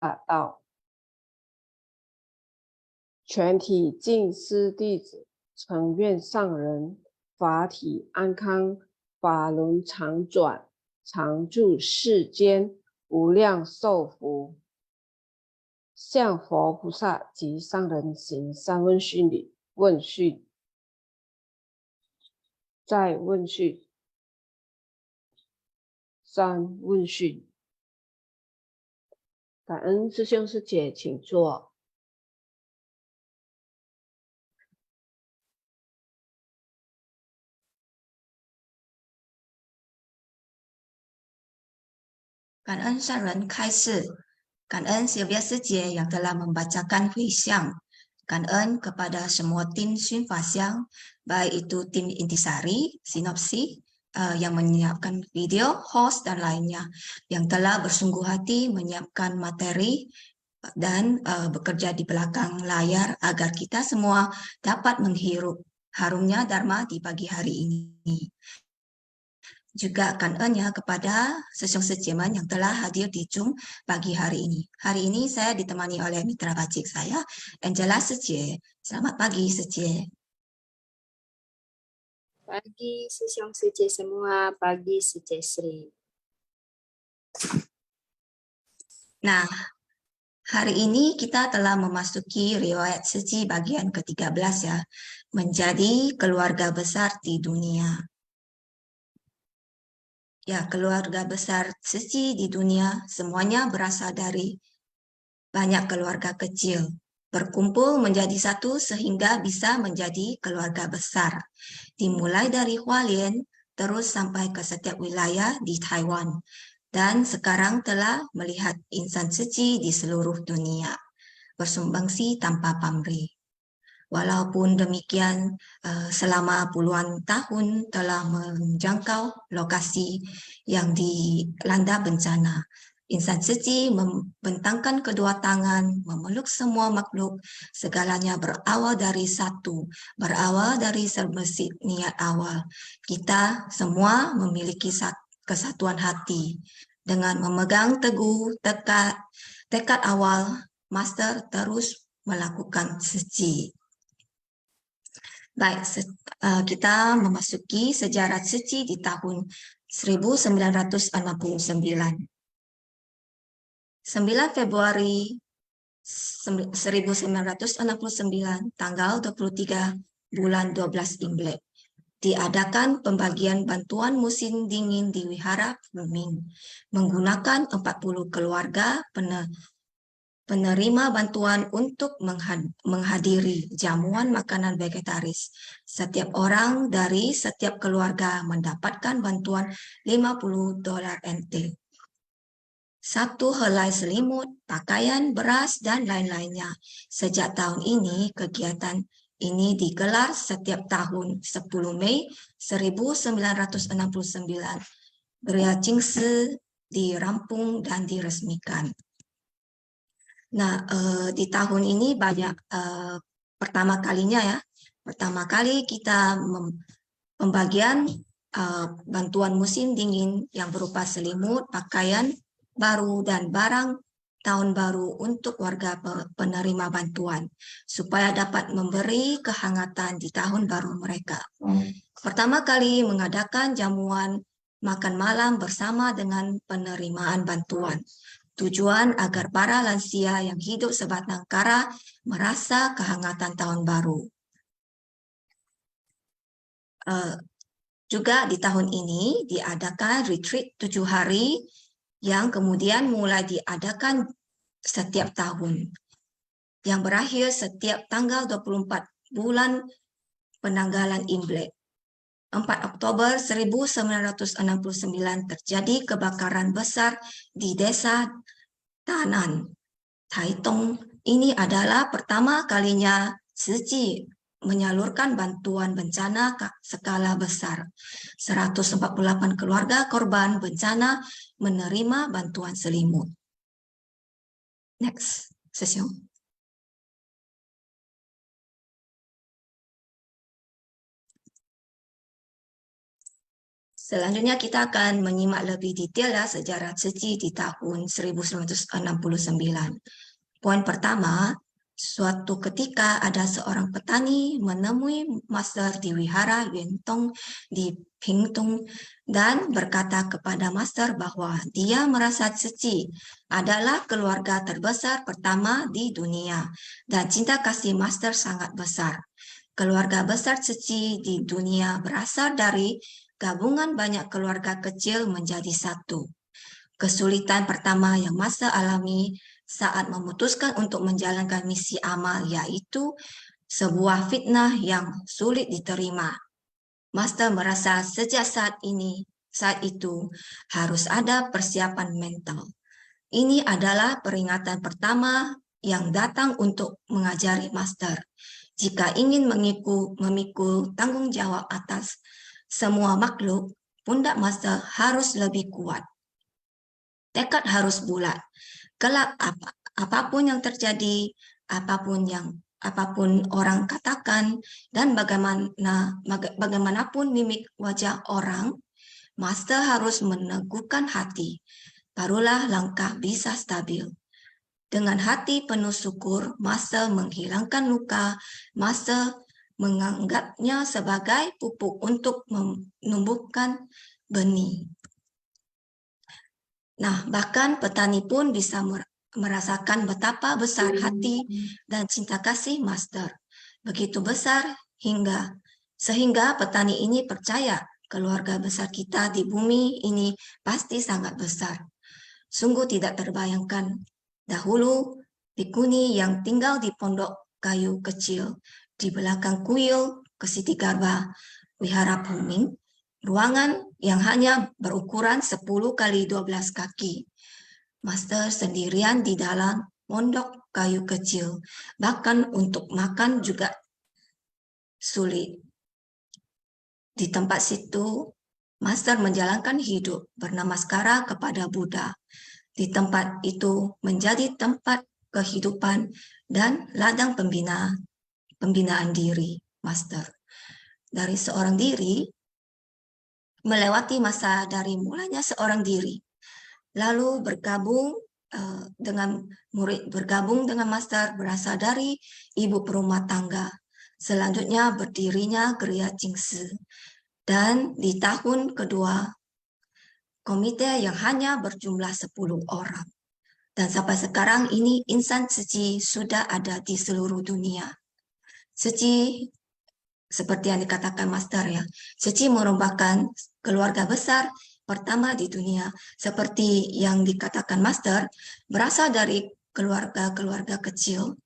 道，全体净师弟子，诚愿上人法体安康，法轮常转，常住世间，无量寿福。向佛菩萨及上人行三问讯礼。问讯，再问讯，三问讯。感恩师兄师姐，请坐。感恩上人开示，感恩Sylvia师姐yang telah membacakan Huixiang,感恩kepada semua tim Xun Faxiang, baik itu tim intisari, sinopsi, yang menyiapkan video, host, dan lainnya, yang telah bersungguh hati menyiapkan materi dan bekerja di belakang layar agar kita semua dapat menghirup harumnya Dharma di pagi hari ini. Juga kangennya kepada Sesong Sejeman yang telah hadir di Zoom pagi hari ini. Hari ini saya ditemani oleh mitra bacik saya, Angela Seje. Selamat pagi, Seje. Pagi Sesong Seje semua, pagi Seje Sri. Nah, hari ini kita telah memasuki riwayat Seji bagian ke-13 ya, menjadi keluarga besar di dunia. Ya, keluarga besar Seji di dunia semuanya berasal dari banyak keluarga kecil, berkumpul menjadi satu sehingga bisa menjadi keluarga besar. Dimulai dari Hualien, terus sampai ke setiap wilayah di Taiwan. Dan sekarang telah melihat insan Seji di seluruh dunia, bersumbangsi tanpa pamrih. Walaupun demikian, selama puluhan tahun telah menjangkau lokasi yang dilanda bencana. Insan Seji membentangkan kedua tangan, memeluk semua makhluk, segalanya berawal dari satu, berawal dari sembesit niat awal. Kita semua memiliki kesatuan hati. Dengan memegang teguh tekad awal, Master terus melakukan Seji. Baik, kita memasuki sejarah Seji di tahun 1969. 9 Februari 1969, tanggal 23 bulan 12 Imlek, diadakan pembagian bantuan musim dingin di Wihara Fuming menggunakan 40 keluarga penerima bantuan untuk menghadiri jamuan makanan vegetaris. Setiap orang dari setiap keluarga mendapatkan bantuan $50 NT. Satu helai selimut, pakaian, beras, dan lain-lainnya. Sejak tahun ini, kegiatan ini digelar setiap tahun 10 Mei 1969. Beria Jingsi dirampung dan diresmikan. Nah, di tahun ini banyak pertama kalinya kita pembagian bantuan musim dingin yang berupa selimut, pakaian baru, dan barang tahun baru untuk warga penerima bantuan, supaya dapat memberi kehangatan di tahun baru mereka. Pertama kali mengadakan jamuan makan malam bersama dengan penerimaan bantuan. Tujuan agar para lansia yang hidup sebatang kara merasa kehangatan tahun baru. Juga di tahun ini diadakan retreat 7 hari yang kemudian mulai diadakan setiap tahun, yang berakhir setiap tanggal 24 bulan penanggalan Imlek. 4 Oktober 1969 terjadi kebakaran besar di desa Tanan, Taitung. Ini adalah pertama kalinya Seji menyalurkan bantuan bencana skala besar. 148 keluarga korban bencana menerima bantuan selimut. Next session. Selanjutnya kita akan menyimak lebih detail ya sejarah Tzu Chi di tahun 1969. Poin pertama, suatu ketika ada seorang petani menemui master di wihara Yuantong di Pingtung dan berkata kepada master bahwa dia merasa Tzu Chi adalah keluarga terbesar pertama di dunia dan cinta kasih master sangat besar. Keluarga besar Tzu Chi di dunia berasal dari gabungan banyak keluarga kecil menjadi satu. Kesulitan pertama yang master alami saat memutuskan untuk menjalankan misi amal yaitu sebuah fitnah yang sulit diterima. Master merasa sejak saat itu harus ada persiapan mental. Ini adalah peringatan pertama yang datang untuk mengajari master. Jika ingin memikul tanggung jawab atas semua makhluk, pundak master harus lebih kuat. Tekad harus bulat. Kelak apapun yang terjadi, apapun orang katakan, dan bagaimanapun mimik wajah orang, master harus meneguhkan hati. Barulah langkah bisa stabil. Dengan hati penuh syukur, master menghilangkan luka, master menganggapnya sebagai pupuk untuk menumbuhkan benih. Nah, bahkan petani pun bisa merasakan betapa besar hati dan cinta kasih master. Begitu besar sehingga petani ini percaya keluarga besar kita di bumi ini pasti sangat besar. Sungguh tidak terbayangkan. Dahulu, bikuni yang tinggal di pondok kayu kecil di belakang kuil Ksitigarba Wihara Puming, ruangan yang hanya berukuran 10 kali 12 kaki. Master sendirian di dalam pondok kayu kecil, bahkan untuk makan juga sulit. Di tempat situ, Master menjalankan hidup bernamaskara kepada Buddha. Di tempat itu menjadi tempat kehidupan dan ladang pembinaan diri, Master. Dari seorang diri, melewati masa dari mulanya seorang diri, lalu bergabung dengan master berasal dari ibu perumah tangga. Selanjutnya berdirinya Gereja Jingsi. Dan di tahun kedua, komite yang hanya berjumlah 10 orang. Dan sampai sekarang ini insan Tzu Chi sudah ada di seluruh dunia. Tzu Chi seperti yang dikatakan Master ya, Tzu Chi merupakan keluarga besar pertama di dunia. Seperti yang dikatakan Master, berasal dari keluarga-keluarga kecil,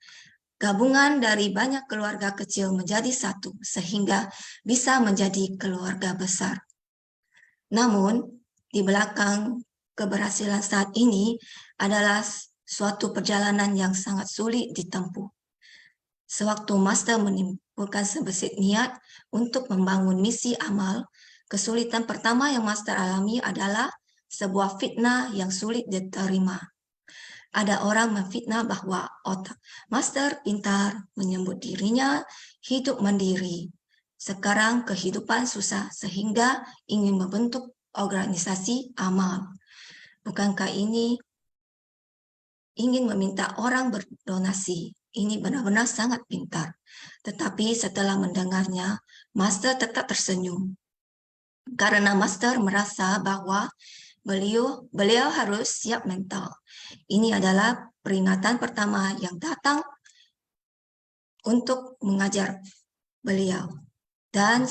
gabungan dari banyak keluarga kecil menjadi satu, sehingga bisa menjadi keluarga besar. Namun, di belakang keberhasilan saat ini adalah suatu perjalanan yang sangat sulit ditempuh. Sewaktu Master menimbulkan sebesit niat untuk membangun misi amal, kesulitan pertama yang Master alami adalah sebuah fitnah yang sulit diterima. Ada orang memfitnah bahwa otak Master pintar, menyebut dirinya hidup mandiri. Sekarang kehidupan susah sehingga ingin membentuk organisasi amal. Bukankah ini ingin meminta orang berdonasi? Ini benar-benar sangat pintar. Tetapi setelah mendengarnya, Master tetap tersenyum. Karena Master merasa bahwa beliau harus siap mental. Ini adalah peringatan pertama yang datang untuk mengajar beliau. Dan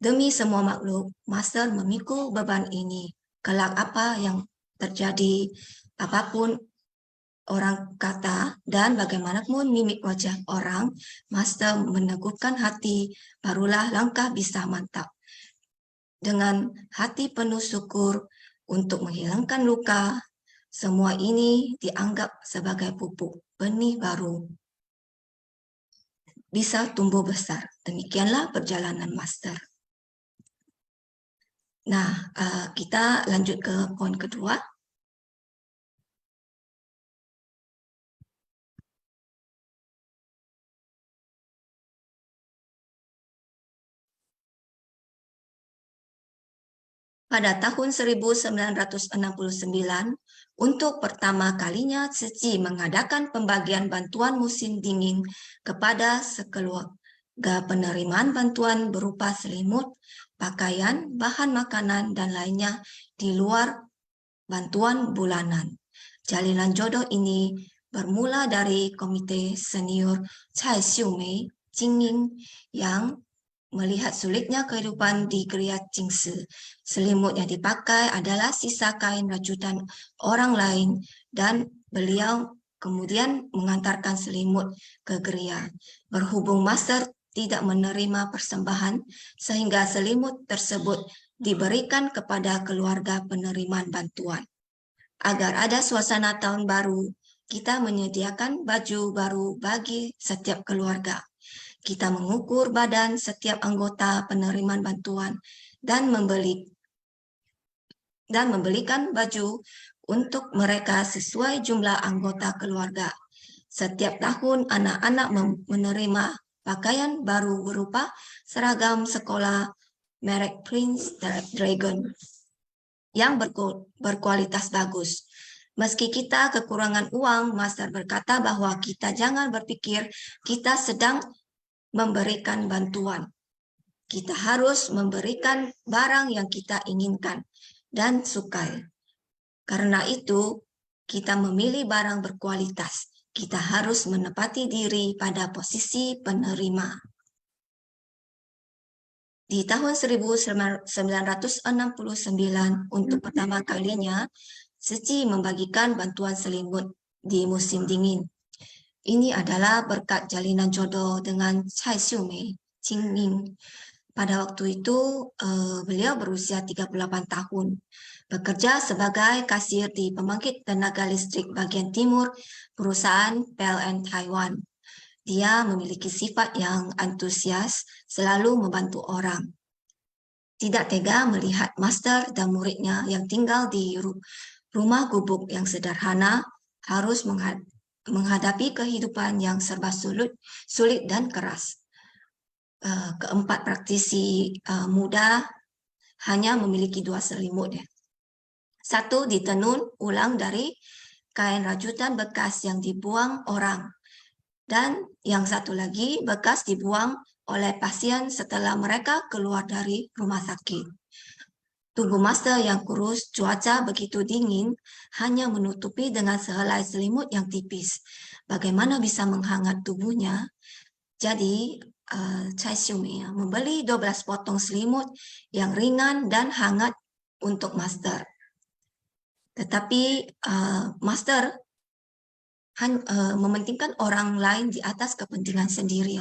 demi semua makhluk, Master memikul beban ini. Kelak apa yang terjadi, apapun orang kata, dan bagaimanapun mimik wajah orang, Master meneguhkan hati, barulah langkah bisa mantap. Dengan hati penuh syukur untuk menghilangkan luka, semua ini dianggap sebagai pupuk benih baru. Bisa tumbuh besar. Demikianlah perjalanan Master. Nah, kita lanjut ke poin kedua. Pada tahun 1969, untuk pertama kalinya Tzu Chi mengadakan pembagian bantuan musim dingin kepada sekeluarga penerimaan bantuan berupa selimut, pakaian, bahan makanan, dan lainnya di luar bantuan bulanan. Jalinan jodoh ini bermula dari Komite Senior Cai Xiumei Jingming yang melihat sulitnya kehidupan di gereja Jingsi. Selimut yang dipakai adalah sisa kain rajutan orang lain dan beliau kemudian mengantarkan selimut ke gereja. Berhubung master tidak menerima persembahan sehingga selimut tersebut diberikan kepada keluarga penerimaan bantuan. Agar ada suasana tahun baru, kita menyediakan baju baru bagi setiap keluarga. Kita mengukur badan setiap anggota penerimaan bantuan dan membelikan baju untuk mereka sesuai jumlah anggota keluarga. Setiap tahun anak-anak menerima pakaian baru berupa seragam sekolah merek Prince Dragon yang berkualitas bagus. Meski kita kekurangan uang, Master berkata bahwa kita jangan berpikir kita sedang memberikan bantuan. Kita harus memberikan barang yang kita inginkan dan sukai. Karena itu, kita memilih barang berkualitas. Kita harus menepati diri pada posisi penerima. Di tahun 1969, untuk pertama kalinya, Tzu Chi membagikan bantuan selimut di musim dingin. Ini adalah berkat jalinan jodoh dengan Cai Xiumei Jingming. Pada waktu itu, beliau berusia 38 tahun, bekerja sebagai kasir di pembangkit tenaga listrik bagian timur perusahaan PLN Taiwan. Dia memiliki sifat yang antusias, selalu membantu orang. Tidak tega melihat master dan muridnya yang tinggal di rumah gubuk yang sederhana harus menghadapi kehidupan yang serba sulit dan keras. Keempat praktisi muda hanya memiliki 2 selimut. Satu ditenun ulang dari kain rajutan bekas yang dibuang orang. Dan yang satu lagi bekas dibuang oleh pasien setelah mereka keluar dari rumah sakit. Tubuh master yang kurus, cuaca begitu dingin, hanya menutupi dengan sehelai selimut yang tipis. Bagaimana bisa menghangat tubuhnya? Jadi, Cai Xiumei membeli 12 potong selimut yang ringan dan hangat untuk master. Tetapi master mementingkan orang lain di atas kepentingan sendiri.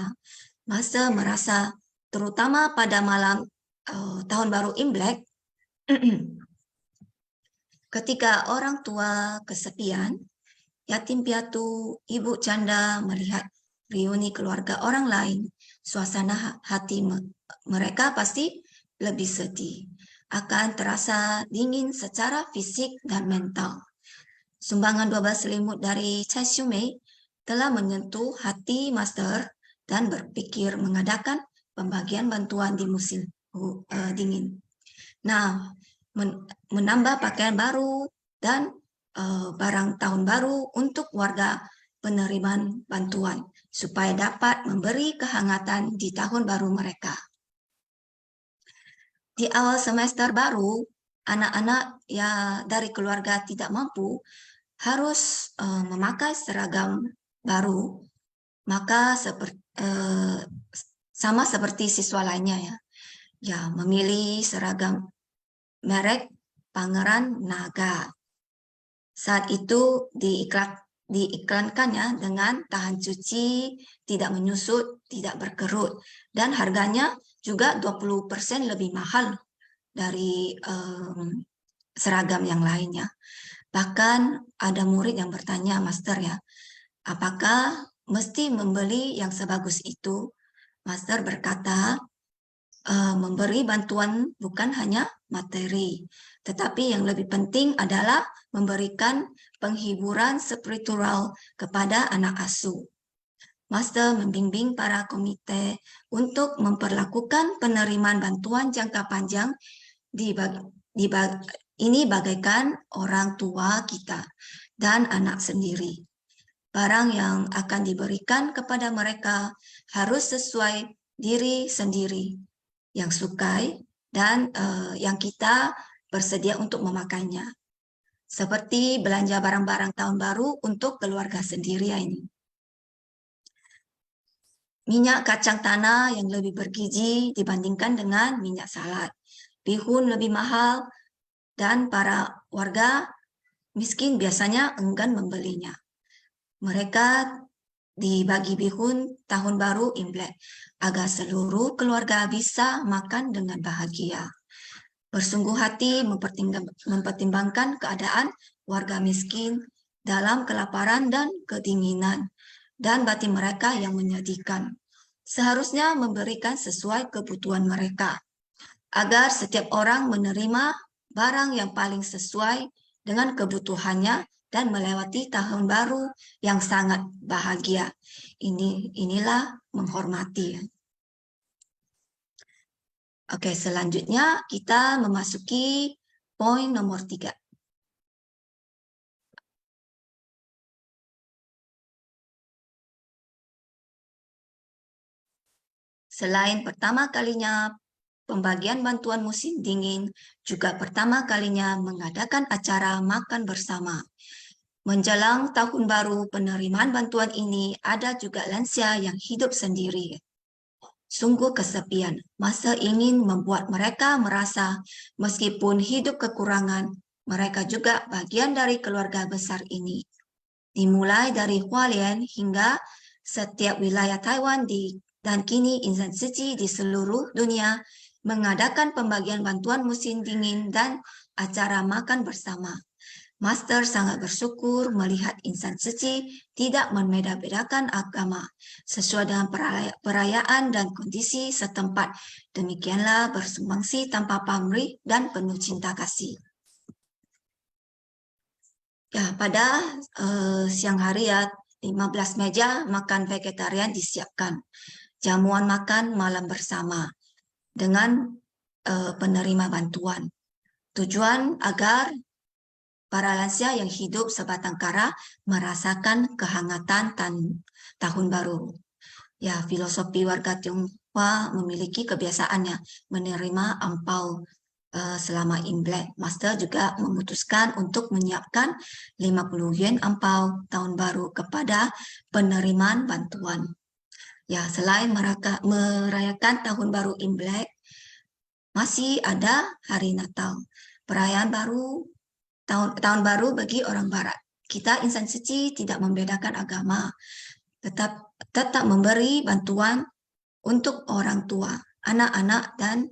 Master merasa, terutama pada malam tahun baru Imlek, ketika orang tua kesepian, yatim piatu, ibu janda melihat reuni keluarga orang lain, suasana hati mereka pasti lebih sedih. Akan terasa dingin secara fisik dan mental. Sumbangan 12 selimut dari Cai Xiumei telah menyentuh hati master dan berpikir mengadakan pembagian bantuan di musim dingin. Nah, menambah pakaian baru dan barang tahun baru untuk warga penerimaan bantuan supaya dapat memberi kehangatan di tahun baru mereka. Di awal semester baru, anak-anak dari keluarga tidak mampu harus memakai seragam baru, maka sama seperti siswa lainnya memilih seragam merek Pangeran Naga. Saat itu diiklankannya dengan tahan cuci, tidak menyusut, tidak berkerut, dan harganya juga 20% lebih mahal dari seragam yang lainnya. Bahkan ada murid yang bertanya, Master apakah mesti membeli yang sebagus itu? Master berkata, memberi bantuan bukan hanya materi, tetapi yang lebih penting adalah memberikan penghiburan spiritual kepada anak asuh. Master membimbing para komite untuk memperlakukan penerimaan bantuan jangka panjang Ini bagaikan orang tua kita dan anak sendiri. Barang yang akan diberikan kepada mereka harus sesuai diri sendiri yang sukai dan yang kita bersedia untuk memakainya. Seperti belanja barang-barang tahun baru untuk keluarga sendiri ini. Minyak kacang tanah yang lebih bergizi dibandingkan dengan minyak salad. Bihun lebih mahal dan para warga miskin biasanya enggan membelinya. Mereka dibagi bihun tahun baru Imlek agar seluruh keluarga bisa makan dengan bahagia. Bersungguh hati mempertimbangkan keadaan warga miskin dalam kelaparan dan kedinginan dan batin mereka yang menyedihkan. Seharusnya memberikan sesuai kebutuhan mereka agar setiap orang menerima barang yang paling sesuai dengan kebutuhannya dan melewati tahun baru yang sangat bahagia. Inilah menghormati. Oke, selanjutnya kita memasuki poin nomor 3. Selain pertama kalinya pembagian bantuan musim dingin, juga pertama kalinya mengadakan acara makan bersama. Menjelang tahun baru, penerimaan bantuan ini ada juga lansia yang hidup sendiri. Sungguh kesepian. Masa ingin membuat mereka merasa meskipun hidup kekurangan, mereka juga bagian dari keluarga besar ini. Dimulai dari Hualien hingga setiap wilayah Taiwan dan kini insan suci di seluruh dunia mengadakan pembagian bantuan musim dingin dan acara makan bersama. Master sangat bersyukur melihat insan suci tidak membeda-bedakan agama sesuai dengan perayaan dan kondisi setempat. Demikianlah bersumbangsi tanpa pamrih dan penuh cinta kasih. Ya, pada siang hari ya 15 meja makan vegetarian disiapkan. Jamuan makan malam bersama dengan penerima bantuan. Tujuan agar para lansia yang hidup sebatang kara merasakan kehangatan tahun baru. Ya, filosofi warga Tionghoa memiliki kebiasaannya menerima ampau selama Imlek. Master juga memutuskan untuk menyiapkan 50 yuan ampau tahun baru kepada penerimaan bantuan. Ya, selain merayakan tahun baru Imlek, masih ada hari Natal, perayaan baru tahun baru bagi orang Barat. Kita insan suci tidak membedakan agama, tetap memberi bantuan untuk orang tua, anak-anak, dan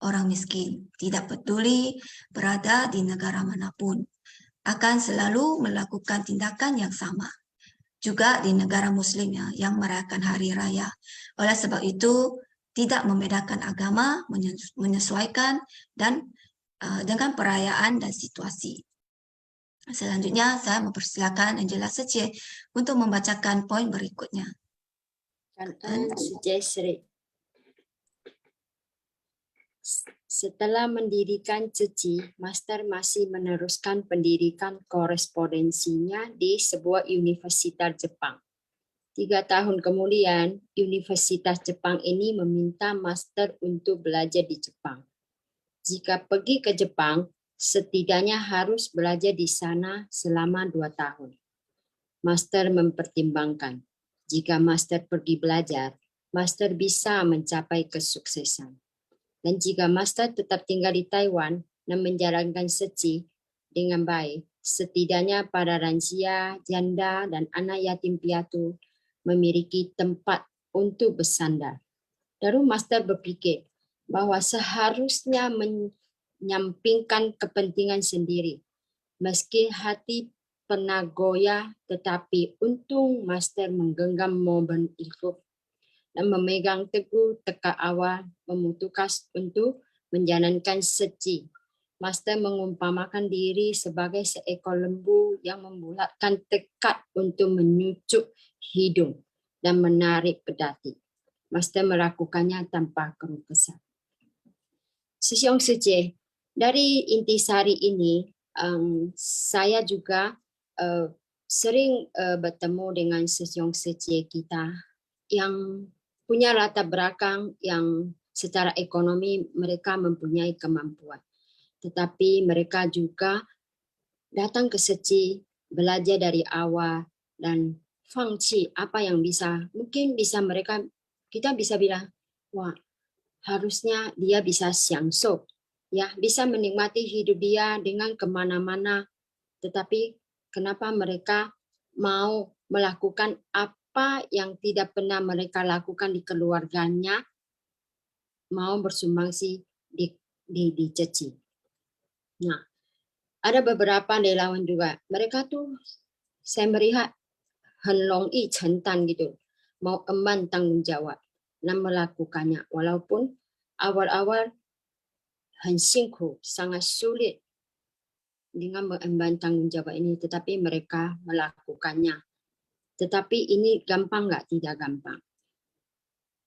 orang miskin. Tidak peduli berada di negara manapun, akan selalu melakukan tindakan yang sama. Juga di negara Muslim yang merayakan hari raya. Oleh sebab itu, tidak membedakan agama, menyesuaikan dan dengan perayaan dan situasi. Selanjutnya, saya mempersilakan Angela Secie untuk membacakan poin berikutnya. Setelah mendirikan Ceci, Master masih meneruskan pendidikan korespondensinya di sebuah universitas Jepang. 3 tahun kemudian, Universitas Jepang ini meminta Master untuk belajar di Jepang. Jika pergi ke Jepang, setidaknya harus belajar di sana selama 2 tahun. Master mempertimbangkan, jika Master pergi belajar, Master bisa mencapai kesuksesan. Dan jika Master tetap tinggal di Taiwan dan menjalankan Ceci dengan baik, setidaknya para lansia, janda, dan anak yatim piatu memiliki tempat untuk bersandar. Lalu Master berpikir bahwa seharusnya menyampingkan kepentingan sendiri. Meski hati pernah goyah, tetapi untung Master menggenggam momen itu dan memegang teguh tekad awal memutuskan untuk menjalankan Ceci. Master mengumpamakan diri sebagai seekor lembu yang membulatkan tekad untuk menyucuk hidung dan menarik pedati. Master melakukannya tanpa keluh kesah. 师兄师姐， Dari intisari ini, saya juga sering bertemu dengan sesiong secie kita yang punya latar belakang yang secara ekonomi mereka mempunyai kemampuan. Tetapi mereka juga datang ke seci, belajar dari awal, dan fungsi apa yang mungkin bisa mereka, kita bisa bilang, wah harusnya dia bisa xiangshou, ya bisa menikmati hidup dia dengan kemana-mana. Tetapi kenapa mereka mau melakukan apa yang tidak pernah mereka lakukan di keluarganya, mau bersumbangsi di ceci. Nah, ada beberapa relawan juga. Mereka tuh saya melihat henlong i centan gitu, mau emban tanggung jawab dan melakukannya. Walaupun awal-awal hensingku sangat sulit dengan mengemban tanggung jawab ini, tetapi mereka melakukannya. Tetapi ini gampang nggak? Tidak gampang.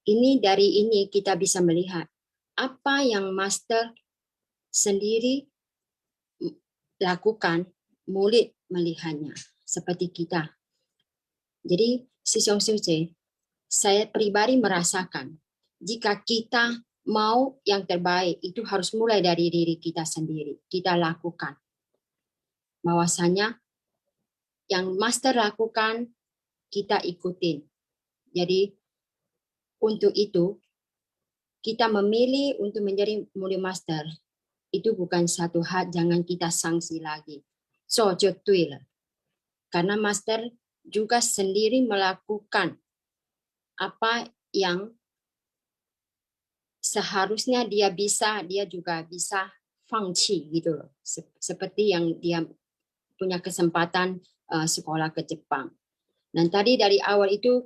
Dari ini kita bisa melihat apa yang master sendiri lakukan, murid melihatnya seperti kita. Jadi Sisiong Suce, saya pribadi merasakan jika kita mau yang terbaik itu harus mulai dari diri kita sendiri. Kita lakukan. Bahwasanya yang master lakukan kita ikutin. Jadi untuk itu kita memilih untuk menjadi murid master itu bukan satu hal, jangan kita sanksi lagi. So, karena master juga sendiri melakukan apa yang seharusnya dia juga bisa fungsi gitu loh. Seperti yang dia punya kesempatan sekolah ke Jepang. Dan tadi dari awal itu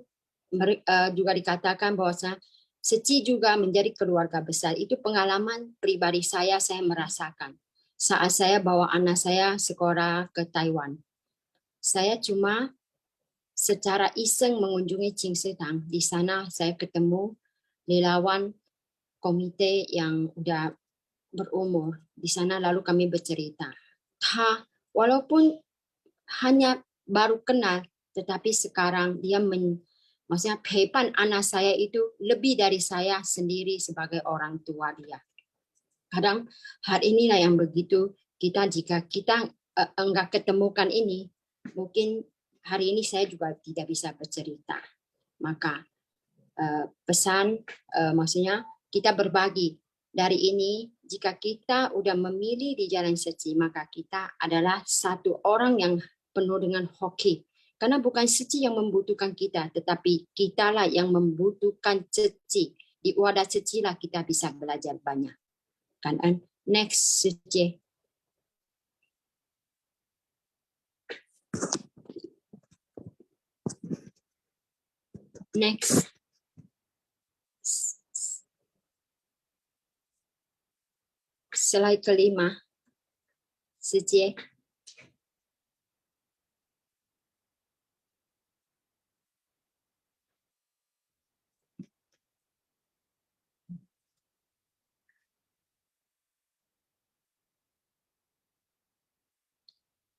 juga dikatakan bahwa Seci juga menjadi keluarga besar. Itu pengalaman pribadi saya merasakan. Saat saya bawa anak saya sekolah ke Taiwan. Saya cuma secara iseng mengunjungi Qingshitang. Di sana saya ketemu relawan komite yang udah berumur. Di sana lalu kami bercerita. Walaupun hanya baru kenal, tetapi sekarang dia maksudnya pepan anak saya itu lebih dari saya sendiri sebagai orang tua dia. Kadang hal inilah yang begitu jika kita enggak ketemukan ini, mungkin hari ini saya juga tidak bisa bercerita. Maka pesan maksudnya kita berbagi dari ini. Jika kita udah memilih di jalan Seci, maka kita adalah satu orang yang penuh dengan hoki. Karena bukan Seci yang membutuhkan kita, tetapi kitalah yang membutuhkan Seci. Di wadah Seci lah kita bisa belajar banyak. Kan? Next, Seci. Next. Slide kelima. Seci.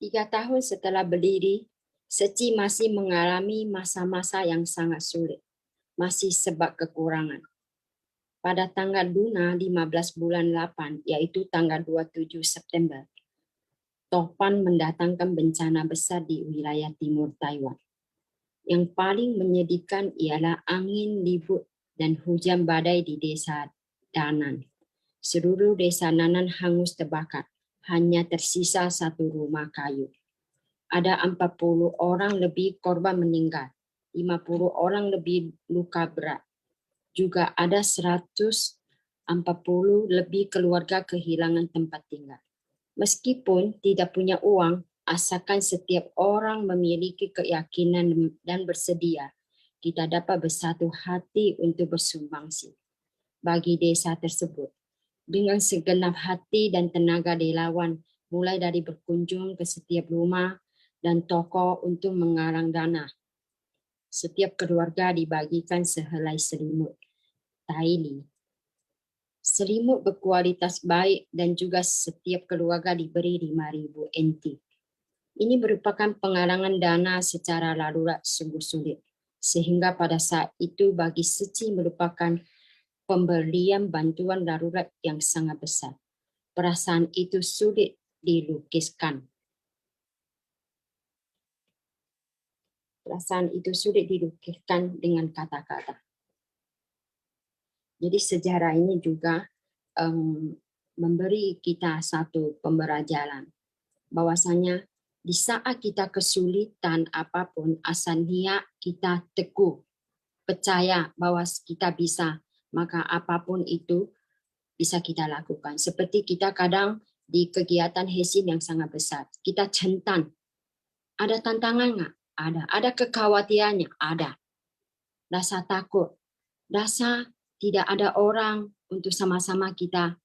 3 tahun setelah berdiri, Seci masih mengalami masa-masa yang sangat sulit, masih sebab kekurangan. Pada tanggal Luna 15 bulan 8, yaitu tanggal 27 September, Topan mendatangkan bencana besar di wilayah timur Taiwan. Yang paling menyedihkan ialah angin ribut dan hujan badai di desa Danan. Seluruh desa Danan hangus terbakar. Hanya tersisa satu rumah kayu. Ada 40 orang lebih korban meninggal, 50 orang lebih luka berat. Juga ada 140 lebih keluarga kehilangan tempat tinggal. Meskipun tidak punya uang, asalkan setiap orang memiliki keyakinan dan bersedia, kita dapat bersatu hati untuk bersumbangsi bagi desa tersebut. Dengan segenap hati dan tenaga relawan, mulai dari berkunjung ke setiap rumah dan toko untuk mengarang dana. Setiap keluarga dibagikan sehelai selimut taili Selimut berkualitas baik dan juga setiap keluarga diberi 5.000 NT. Ini merupakan penggalangan dana secara darurat sungguh sulit. Sehingga pada saat itu bagi Seci merupakan pemberian bantuan darurat yang sangat besar. Perasaan itu sulit dilukiskan. Perasaan itu sulit dilukiskan dengan kata-kata. Jadi sejarah ini juga memberi kita satu pembelajaran bahwasanya di saat kita kesulitan apapun, asal niat kita teguh, percaya bahwa kita bisa, maka apapun itu bisa kita lakukan. Seperti kita kadang di kegiatan HESIN yang sangat besar, kita centang. Ada tantangan nggak? Ada. Ada kekhawatirannya? Ada. Rasa takut, rasa tidak ada orang untuk sama-sama kita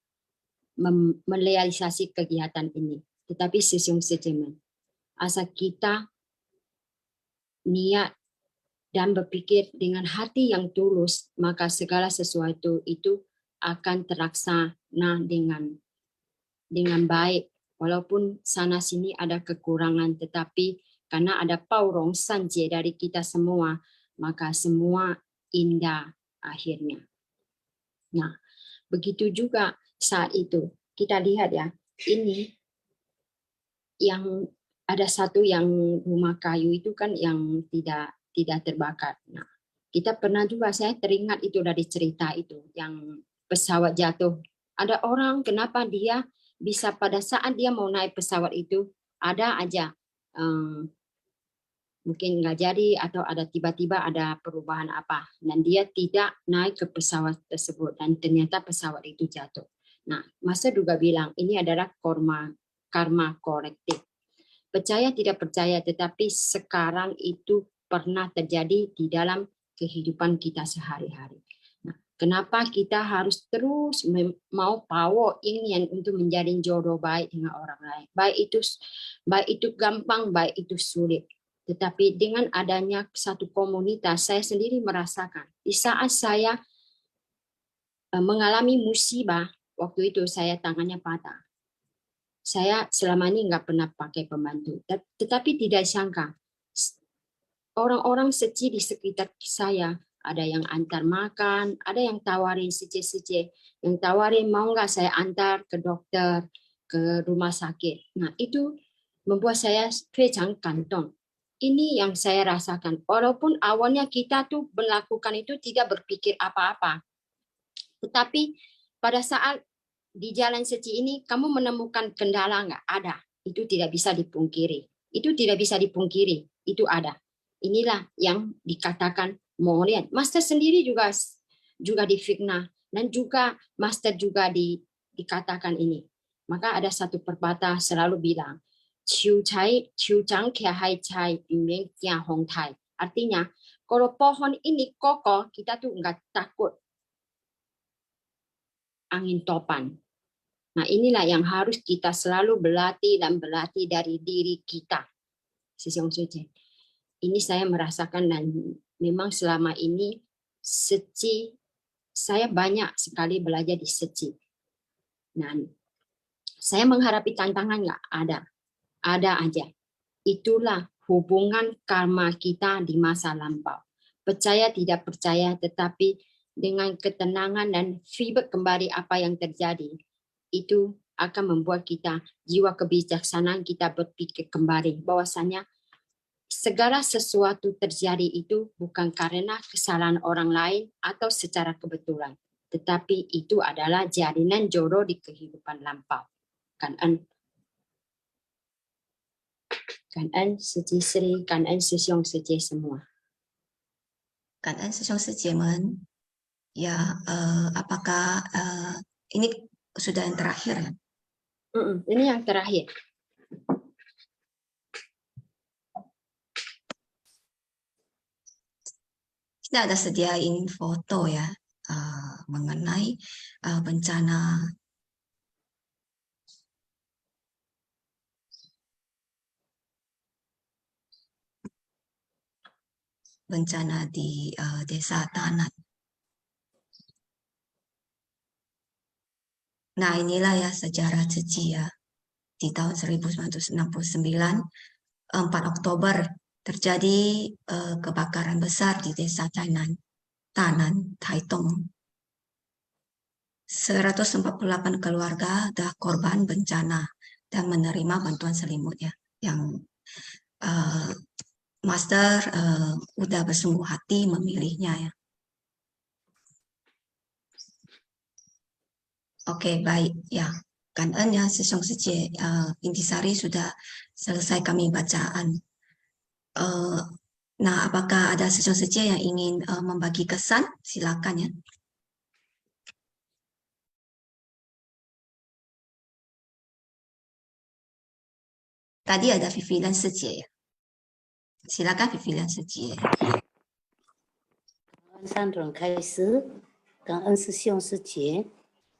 merealisasi kegiatan ini. Tetapi sejauh asal kita niat dan berpikir dengan hati yang tulus, maka segala sesuatu itu akan terlaksana dengan baik. Walaupun sana sini ada kekurangan, tetapi karena ada paurong sanje dari kita semua, maka semua indah akhirnya. Nah, begitu juga saat itu kita lihat ya, ini yang ada satu yang rumah kayu itu kan yang tidak terbakar. Nah, kita pernah juga, saya teringat itu dari cerita itu yang pesawat jatuh. Ada orang kenapa dia bisa pada saat dia mau naik pesawat itu ada aja mungkin nggak jadi atau ada tiba-tiba ada perubahan apa dan dia tidak naik ke pesawat tersebut dan ternyata pesawat itu jatuh. Nah, Master juga bilang ini adalah karma korektif. Percaya tidak percaya, tetapi sekarang itu pernah terjadi di dalam kehidupan kita sehari-hari. Nah, kenapa kita harus terus mau power ingin untuk menjadi jodoh baik dengan orang lain? Baik itu gampang, baik itu sulit. Tetapi dengan adanya satu komunitas, saya sendiri merasakan di saat saya mengalami musibah, waktu itu saya tangannya patah. Saya selama ini nggak pernah pakai pembantu, tetapi tidak sangka orang-orang Seci di sekitar saya, ada yang antar makan, ada yang tawarin sece-sece, yang tawarin mau nggak saya antar ke dokter, ke rumah sakit. Nah, itu membuat saya非常感动. Ini yang saya rasakan. Walaupun awalnya kita tuh melakukan itu tidak berpikir apa-apa. Tetapi pada saat di jalan Seci ini kamu menemukan kendala nggak? Ada. Itu tidak bisa dipungkiri. Itu tidak bisa dipungkiri. Itu ada. Inilah yang dikatakan Morian. Master sendiri juga difitnah dan juga Master juga dikatakan ini. Maka ada satu pepatah selalu bilang, artinya kalau pohon ini kokoh, kita tuh nggak takut angin topan. Nah, inilah yang harus kita selalu berlatih dan berlatih dari diri kita. Ini saya merasakan dan memang selama ini Seci, saya banyak sekali belajar di Seci. Nah, saya menghadapi tantangan nggak? Ada aja. Itulah hubungan karma kita di masa lampau. Percaya tidak percaya, tetapi dengan ketenangan dan feedback kembali apa yang terjadi, itu akan membuat kita, jiwa kebijaksanaan kita berpikir kembali bahwasanya segala sesuatu terjadi itu bukan karena kesalahan orang lain atau secara kebetulan, tetapi itu adalah jalinan jodoh di kehidupan lampau. Cảm ơn sư chị Sri, cảm ơn sư Xiong, sư chị semua. Cảm ơn sư Xiong, sư chị Men. Ya, apakah ini sudah yang terakhir ya? Ini yang terakhir. Kita ada sediain foto ya mengenai bencana di Desa Tanan. Nah, inilah ya sejarah Ceci ya. Di tahun 1969, 4 Oktober, terjadi kebakaran besar di desa Tanan, Taitung. 148 keluarga dah korban bencana dan menerima bantuan selimut ya. Yang Master udah bersungguh hati memilihnya ya. Oke, baik ya. Kangen ya Sesong Secie, Intisari sudah selesai kami bacaan. Nah, apakah ada Sesong Secie yang ingin membagi kesan? Silakan ya. Tadi ada Vivian Secie ya. Silakan Vivian Secie. 三种开始，感恩师兄师姐，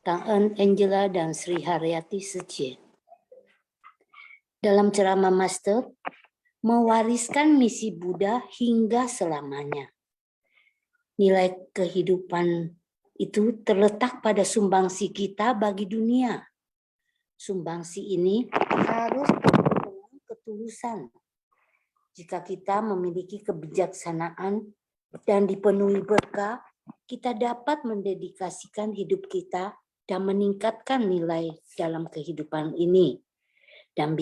感恩 Angela dan Sri Haryati 师姐。Dalam ceramah Master, mewariskan misi Buddha hingga selamanya. Nilai kehidupan itu terletak pada sumbangsi kita bagi dunia. Sumbangsi ini harus dengan ketulusan. Jika kita memiliki kebijaksanaan dan dipenuhi berkah, kita dapat mendedikasikan hidup kita dan meningkatkan nilai dalam kehidupan ini. Dan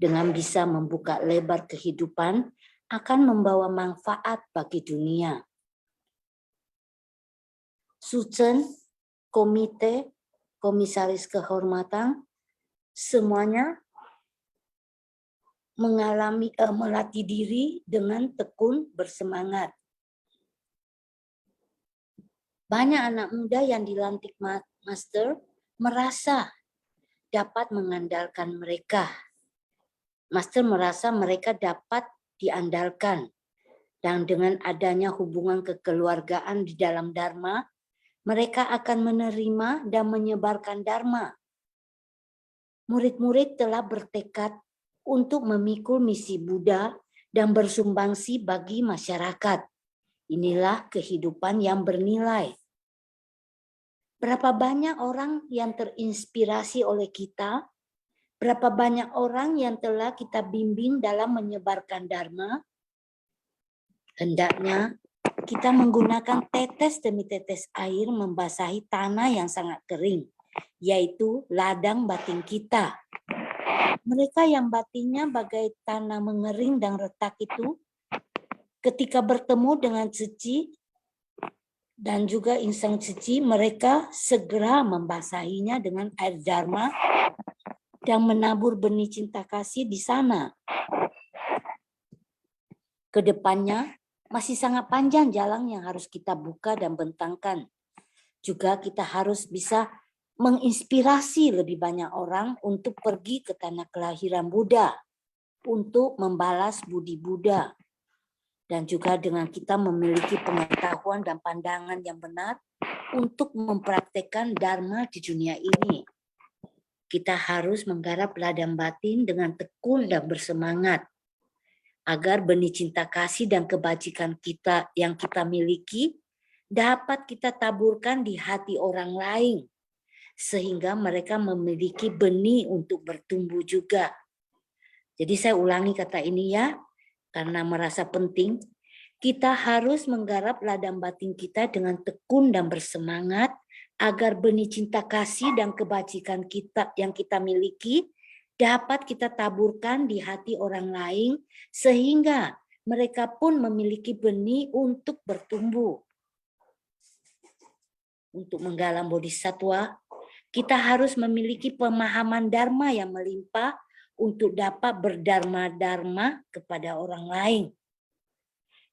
dengan bisa membuka lebar kehidupan akan membawa manfaat bagi dunia. Sucen, komite, komisaris kehormatan, semuanya melatih diri dengan tekun bersemangat. Banyak anak muda yang dilantik Master merasa dapat mengandalkan mereka. Master merasa mereka dapat diandalkan. Dan dengan adanya hubungan kekeluargaan di dalam Dharma, mereka akan menerima dan menyebarkan Dharma. Murid-murid telah bertekad untuk memikul misi Buddha dan bersumbangsi bagi masyarakat. Inilah kehidupan yang bernilai. Berapa banyak orang yang terinspirasi oleh kita? Berapa banyak orang yang telah kita bimbing dalam menyebarkan Dharma? Hendaknya kita menggunakan tetes demi tetes air membasahi tanah yang sangat kering, yaitu ladang batin kita. Mereka yang batinnya bagai tanah mengering dan retak itu, ketika bertemu dengan Ceci dan juga insang Ceci, mereka segera membasahinya dengan air Dharma dan menabur benih cinta kasih di sana. Kedepannya masih sangat panjang jalan yang harus kita buka dan bentangkan. Juga kita harus bisa menginspirasi lebih banyak orang untuk pergi ke tanah kelahiran Buddha, untuk membalas budi Buddha. Dan juga dengan kita memiliki pengetahuan dan pandangan yang benar untuk mempraktekkan Dharma di dunia ini. Kita harus menggarap ladang batin dengan tekun dan bersemangat, agar benih cinta kasih dan kebajikan kita yang kita miliki dapat kita taburkan di hati orang lain, sehingga mereka memiliki benih untuk bertumbuh juga. Jadi saya ulangi kata ini ya, karena merasa penting. Kita harus menggarap ladang batin kita dengan tekun dan bersemangat, agar benih cinta kasih dan kebajikan kita yang kita miliki dapat kita taburkan di hati orang lain, sehingga mereka pun memiliki benih untuk bertumbuh. Untuk menggalang bodhisattva, kita harus memiliki pemahaman Dharma yang melimpah untuk dapat berdharma-dharma kepada orang lain.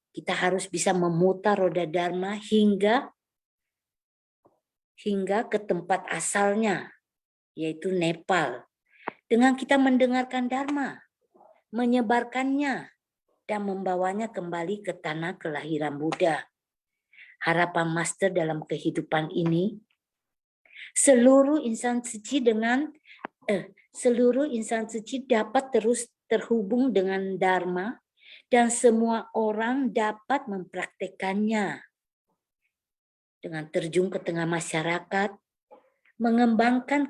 Kita harus bisa memutar roda Dharma hingga ke tempat asalnya, yaitu Nepal. Dengan kita mendengarkan Dharma, menyebarkannya, dan membawanya kembali ke tanah kelahiran Buddha. Harapan Master dalam kehidupan ini, seluruh insan suci dapat terus terhubung dengan Dharma, dan semua orang dapat mempraktekannya. Dengan terjun ke tengah masyarakat, mengembangkan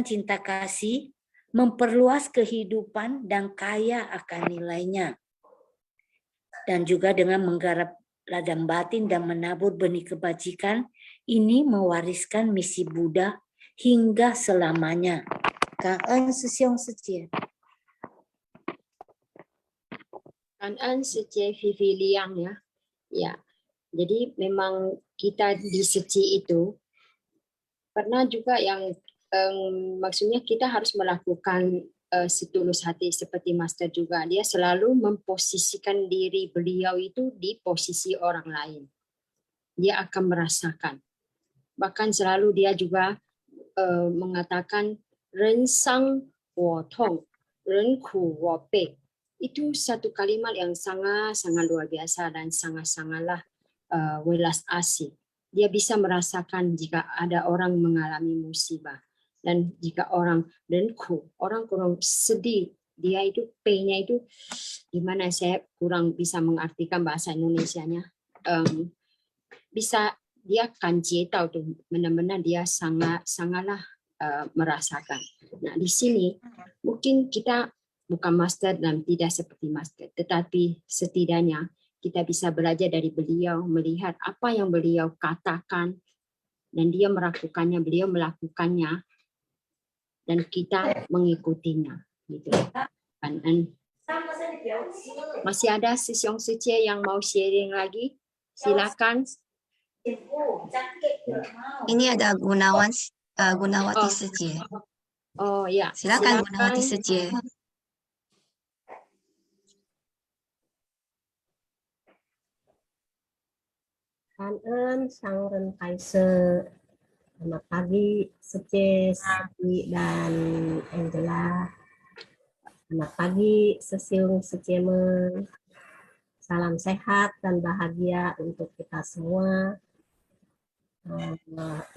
cinta kasih, memperluas kehidupan dan kaya akan nilainya. Dan juga dengan menggarap ladang batin dan menabur benih kebajikan, ini mewariskan misi Buddha hingga selamanya. Cảm ơn sư兄sư姐. Cảm ơn sư chị Phi Phi Liang ya. Ya, jadi memang kita di Seci itu pernah juga yang maksudnya kita harus melakukan setulus hati seperti Master juga. Dia selalu memposisikan diri beliau itu di posisi orang lain. Dia akan merasakan. Bahkan selalu dia juga mengatakan ren sang wo tong, ren ku wo bei. Itu satu kalimat yang sangat-sangat luar biasa dan sangat-sangatlah welas asih. Dia bisa merasakan jika ada orang mengalami musibah. Dan jika orang renku, orang kurang sedih, dia itu P-nya itu gimana, saya kurang bisa mengartikan bahasa Indonesianya. Bisa dia kan tahu tuh, benar-benar dia sangatlah merasakan. Nah di sini mungkin kita bukan master dan tidak seperti master, tetapi setidaknya kita bisa belajar dari beliau, melihat apa yang beliau katakan dan dia melakukannya, beliau melakukannya dan kita mengikutinya gitu kan. Masih ada Sisyong Suci yang mau sharing lagi, silakan. Ini ada Gunawati Seci. Oh ya, Silakan Gunawati Seci. Cảm ơn Sang Ren Pai Se. Selamat pagi Sece, Siti, dan Angela. Selamat pagi Sesiung Seceme. Salam sehat dan bahagia untuk kita semua.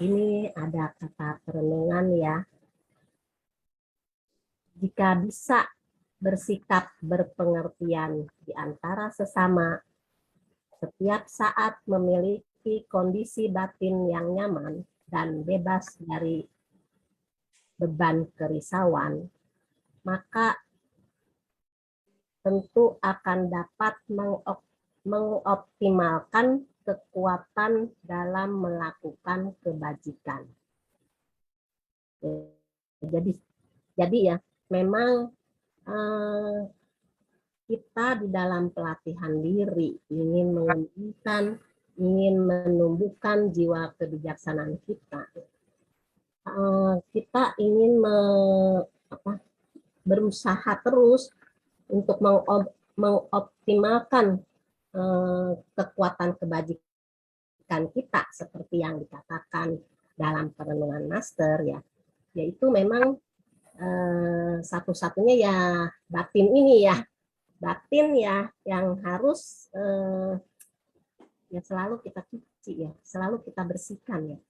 Ini ada kata perenungan ya. Jika bisa bersikap berpengertian di antara sesama, setiap saat memiliki kondisi batin yang nyaman dan bebas dari beban kerisauan, maka tentu akan dapat mengoptimalkan kekuatan dalam melakukan kebajikan. Jadi ya, memang kita di dalam pelatihan diri ingin mengembangkan, ingin menumbuhkan jiwa kebijaksanaan kita. Kita ingin berusaha terus untuk mengoptimalkan kekuatan kebajikan kita seperti yang dikatakan dalam perenungan master ya, yaitu memang satu-satunya ya batin ini ya, batin ya yang harus ya selalu kita cuci ya, selalu kita bersihkan ya,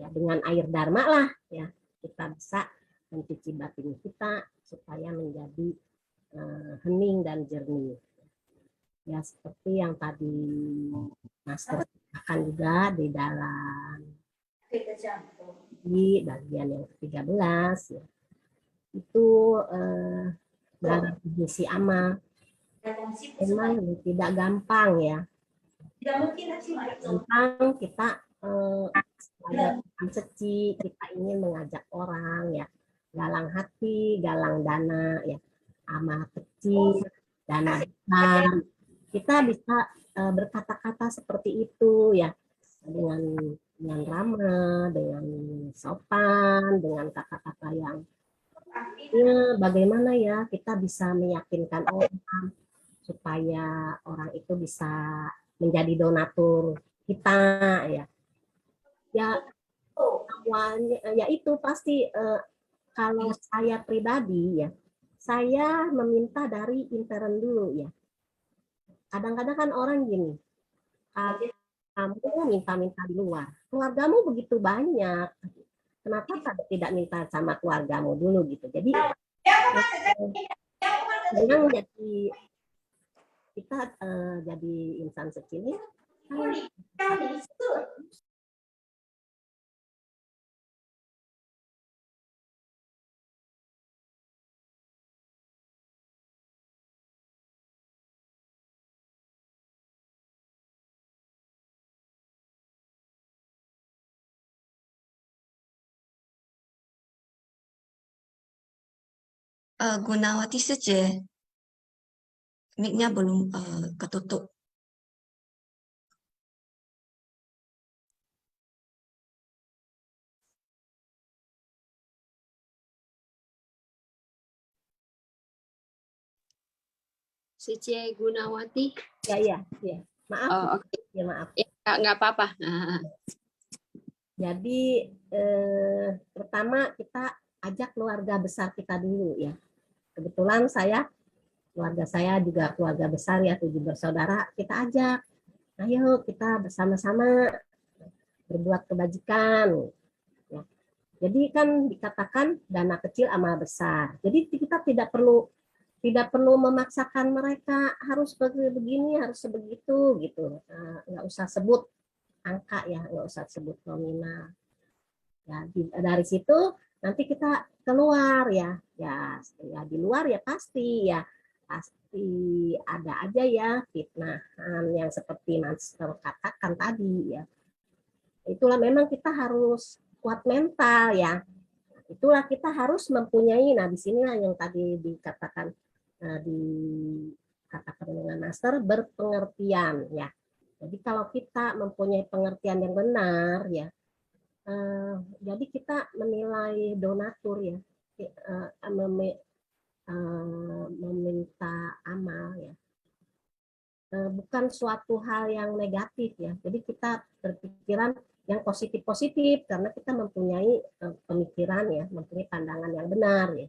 dengan air dharma lah ya, kita bisa mencuci batin kita supaya menjadi hening dan jernih. Ya seperti yang tadi Master katakan juga di dalam di bagian yang ke-13 ya, itu dalam misi amal memang tidak gampang ya. Gampang kita ada seci, kita ingin mengajak orang ya, galang hati, galang dana ya, amal kecil, dana besar. Kita bisa berkata-kata seperti itu ya, dengan ramah, dengan sopan, dengan kata-kata yang ya bagaimana ya kita bisa meyakinkan orang supaya orang itu bisa menjadi donatur kita ya. Ya awalnya ya itu pasti kalau saya pribadi ya, saya meminta dari intern dulu ya. Kadang-kadang kan orang gini, kamu minta-minta di luar, keluargamu begitu banyak, kenapa tidak minta sama keluargamu dulu gitu. Jadi memang jadi kita jadi insan secili Gunawati saja, mic-nya belum ketutup. Suci Gunawati. Ya. Maaf, Oh, oke. ya maaf. Ya, nggak apa-apa. Nah, Jadi pertama kita ajak keluarga besar kita dulu ya. Kebetulan keluarga saya juga keluarga besar ya, 7 bersaudara. Kita ajak, ayo kita bersama-sama berbuat kebajikan. Ya. Jadi kan dikatakan dana kecil amal besar. Jadi kita tidak perlu memaksakan mereka harus begini, harus begitu gitu. Nggak usah sebut angka ya, nggak usah sebut nominal. Ya, dari situ nanti kita keluar ya di luar ya pasti ada aja ya fitnahan yang seperti Master katakan tadi ya. Itulah memang kita harus kuat mental ya. Itulah kita harus mempunyai. Nah, disinilah yang tadi dikatakan dengan Master, berpengertian ya. Jadi kalau kita mempunyai pengertian yang benar ya, jadi kita menilai donatur ya, meminta amal ya, bukan suatu hal yang negatif ya. Jadi kita berpikiran yang positif-positif karena kita mempunyai pemikiran ya, mempunyai pandangan yang benar ya.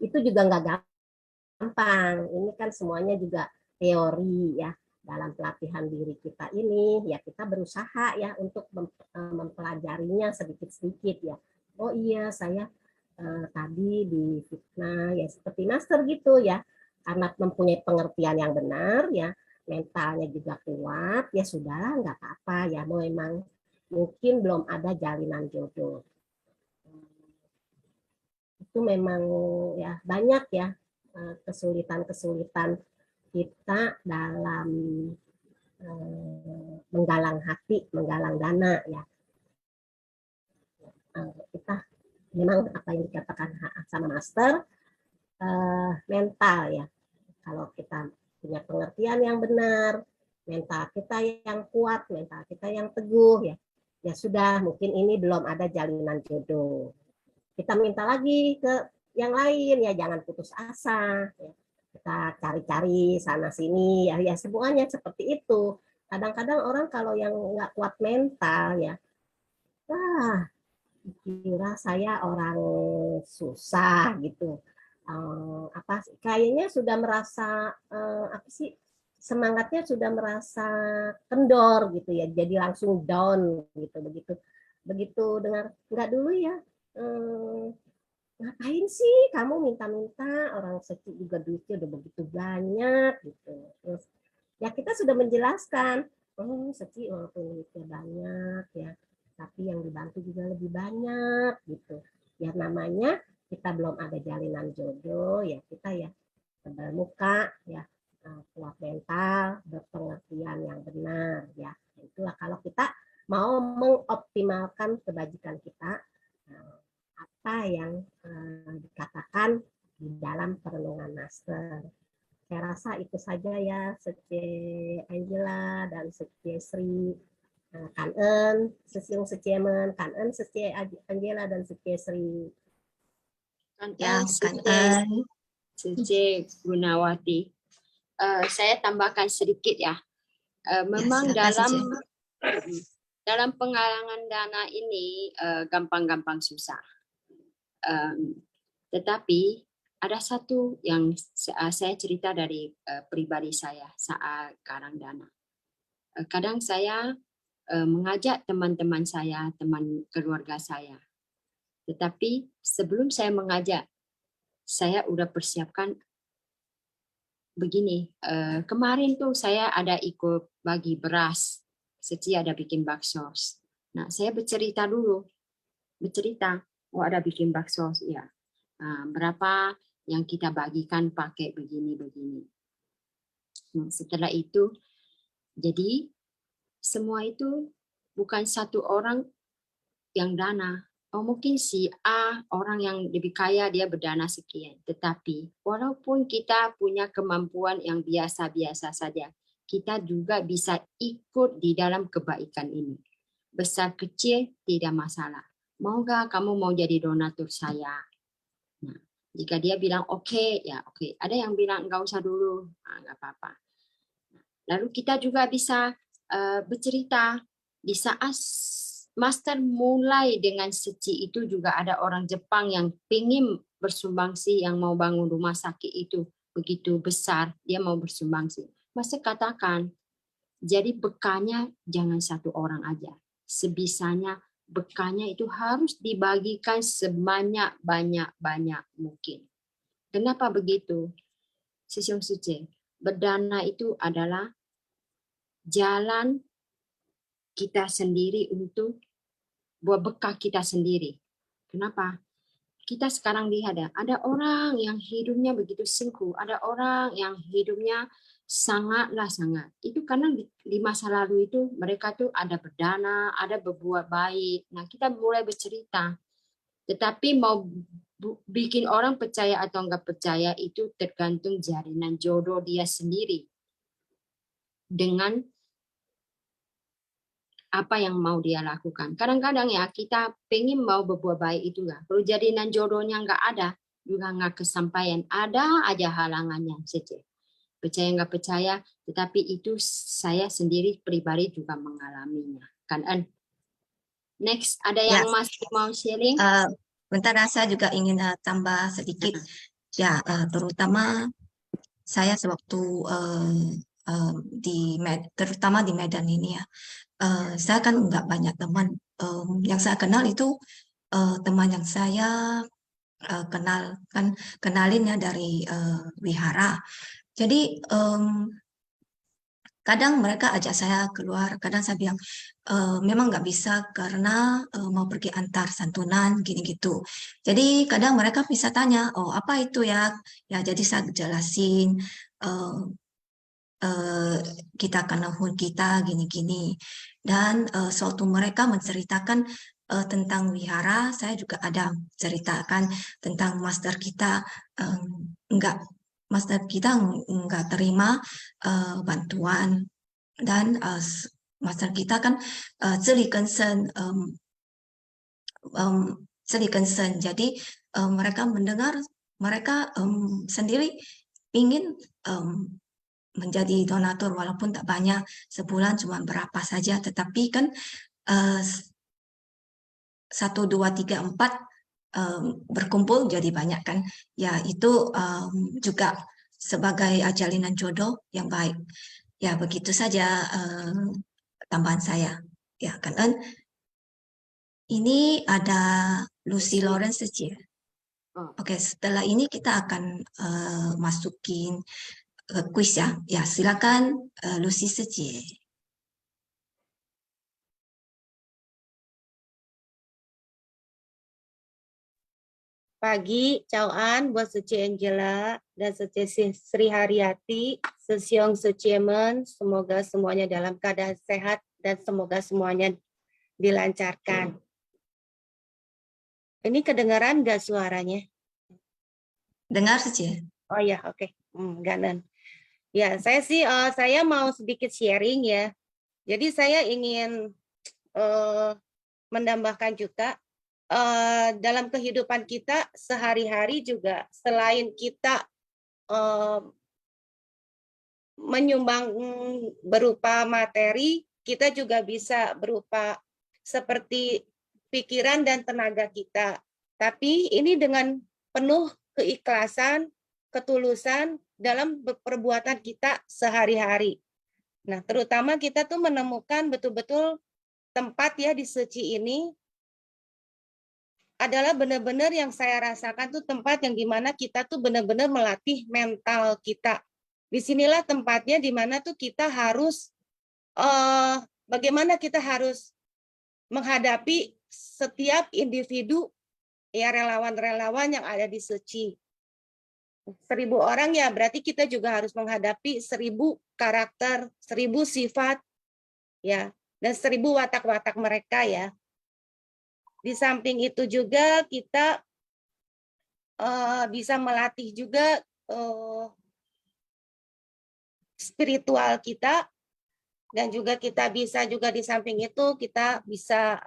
Itu juga nggak gampang. Ini kan semuanya juga teori ya. Dalam pelatihan diri kita ini ya kita berusaha ya untuk mempelajarinya sedikit-sedikit ya. Oh iya saya tadi di fitnah ya seperti Master gitu ya. Karena mempunyai pengertian yang benar ya, mentalnya juga kuat ya sudah nggak apa-apa ya. Memang mungkin belum ada jalinan jodoh. Itu memang ya banyak ya kesulitan-kesulitan kita dalam menggalang hati, menggalang dana ya. Kita memang apa yang dikatakan sama Master, mental ya. Kalau kita punya pengertian yang benar, mental kita yang kuat, mental kita yang teguh ya. Ya sudah, mungkin ini belum ada jalinan jodoh. Kita minta lagi ke yang lain ya, jangan putus asa ya. Kita cari-cari sana sini ya semuanya seperti itu. Kadang-kadang orang kalau yang nggak kuat mental ya, kira saya orang susah gitu. Apa kayaknya sudah merasa apa sih semangatnya sudah merasa kendor gitu ya, jadi langsung down gitu. Begitu dengar nggak dulu ya, ngapain sih kamu minta-minta, orang Seci juga duitnya udah begitu banyak gitu. Terus ya kita sudah menjelaskan, oh Seci walaupun duitnya banyak ya, tapi yang dibantu juga lebih banyak gitu. Ya namanya kita belum ada jalinan jodoh ya, kita ya tebal muka ya, kuat mental, berpengertian yang benar ya. Itulah kalau kita mau mengoptimalkan kebajikan kita, apa yang dikatakan di dalam perenungan Master. Saya rasa itu saja ya, Sece Angela dan Sece Sri, Kanen, Sesiung Secemen, Kanen, Sece Angela dan Sece Sri. Ya, Kanen. Suci Gunawati. Saya tambahkan sedikit ya. Memang silakan, dalam penggalangan dana ini gampang-gampang susah. Tetapi ada satu yang saya cerita dari pribadi saya saat garang dana. Kadang saya mengajak teman-teman saya, teman keluarga saya. Tetapi sebelum saya mengajak, saya udah persiapkan begini. Kemarin tuh saya ada ikut bagi beras, Seci ada bikin bakso. Nah, saya bercerita dulu. Oh ada bikin bakso, ya. Berapa yang kita bagikan pakai begini-begini. Setelah itu, jadi semua itu bukan satu orang yang dana. oh mungkin si A orang yang lebih kaya dia berdana sekian, tetapi walaupun kita punya kemampuan yang biasa-biasa saja, kita juga bisa ikut di dalam kebaikan ini. Besar kecil tidak masalah. Maukah kamu mau jadi donatur saya? Nah, jika dia bilang oke, ya oke. Ada yang bilang enggak usah dulu, enggak apa-apa. Lalu kita juga bisa bercerita di saat Master mulai dengan seci itu, juga ada orang Jepang yang ingin bersumbangsi, yang mau bangun rumah sakit itu begitu besar, dia mau bersumbangsi. Master katakan, jadi bekalnya jangan satu orang aja. Sebisanya bekalnya itu harus dibagikan sebanyak-banyak mungkin. Kenapa begitu? Sisyong Suce, berdana itu adalah jalan kita sendiri untuk buat bekal kita sendiri. Kenapa? Kita sekarang lihat ya, ada orang yang hidupnya begitu singkup, ada orang yang hidupnya sangat. Itu karena di masa lalu itu mereka tuh ada berdana, ada berbuat baik. Nah, kita mulai bercerita. Tetapi mau bikin orang percaya atau enggak percaya itu tergantung jalinan jodoh dia sendiri dengan apa yang mau dia lakukan. Kadang-kadang ya kita pengen mau berbuat baik itu lah. Kalau jalinan jodohnya nggak ada, juga nggak kesampaian. Ada aja halangannya saja. Percaya nggak percaya, tetapi itu saya sendiri pribadi juga mengalaminya. Kan, next, ada yang masih mau sharing? Bentar, saya juga ingin tambah sedikit. Ya, terutama saya sewaktu terutama di Medan ini ya. Saya kan nggak banyak teman. Yang saya kenal itu teman yang saya kenalin ya dari wihara. Jadi kadang mereka ajak saya keluar, kadang saya bilang memang nggak bisa karena mau pergi antar santunan gini gitu. Jadi kadang mereka bisa tanya, oh apa itu ya? Ya jadi saya jelasin. Kita kanahun kita gini-gini, dan suatu mereka menceritakan tentang wihara, saya juga ada ceritakan tentang master kita enggak terima bantuan, dan master kita kan celi kensen, jadi mereka mendengar, mereka sendiri ingin menjadi donatur walaupun tak banyak, sebulan cuma berapa saja, tetapi kan 1, 2, 3, 4 berkumpul jadi banyak kan, ya itu juga sebagai jalinan jodoh yang baik. Ya begitu saja tambahan saya. Ya kan, ini ada Lucy Lawrence saja. Oke, setelah ini kita akan masukin kuis ya. Ya, silakan Lucy saja. Pagi, Cauan buat Suci Angela dan Suci Sri Haryati, Sesiong Suciemen, semoga semuanya dalam keadaan sehat dan semoga semuanya dilancarkan. Ini kedengaran nggak suaranya? Dengar saja. Oh ya, oke. Ganan. Ya, saya mau sedikit sharing ya. Jadi saya ingin menambahkan juga dalam kehidupan kita sehari-hari juga, selain kita menyumbang berupa materi, kita juga bisa berupa seperti pikiran dan tenaga kita. Tapi ini dengan penuh keikhlasan, ketulusan dalam perbuatan kita sehari-hari. Nah, terutama kita tuh menemukan betul-betul tempat ya di Seci ini adalah benar-benar yang saya rasakan tuh tempat yang dimana kita tuh benar-benar melatih mental kita. Disinilah tempatnya dimana tuh kita harus bagaimana kita harus menghadapi setiap individu ya, relawan-relawan yang ada di Seci. 1.000 orang ya, berarti kita juga harus menghadapi 1.000 karakter, 1.000 sifat ya, dan 1.000 watak-watak mereka ya. Di samping itu juga kita bisa melatih juga spiritual kita, dan juga kita bisa juga di samping itu kita bisa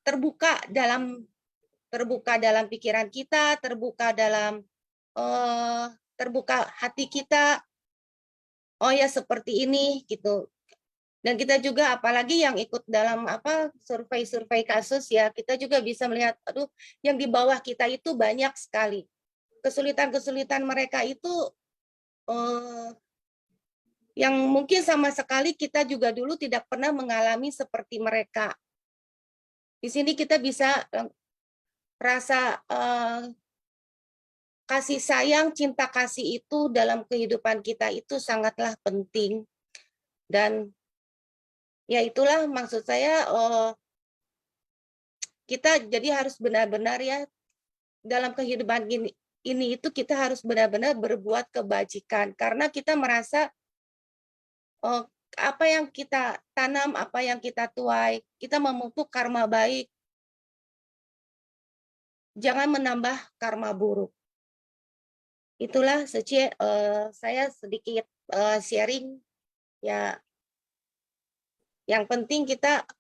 terbuka dalam pikiran kita, terbuka hati kita. Oh ya, seperti ini gitu. Dan kita juga apalagi yang ikut dalam survei kasus ya, kita juga bisa melihat yang di bawah kita itu banyak sekali. Kesulitan-kesulitan mereka itu yang mungkin sama sekali kita juga dulu tidak pernah mengalami seperti mereka. Di sini kita bisa rasa kasih sayang, cinta kasih itu dalam kehidupan kita itu sangatlah penting. Dan ya itulah maksud saya, kita jadi harus benar-benar ya dalam kehidupan ini itu kita harus benar-benar berbuat kebajikan, karena kita merasa apa yang kita tanam, apa yang kita tuai, kita memupuk karma baik, jangan menambah karma buruk. Itulah saya sedikit sharing ya. Yang penting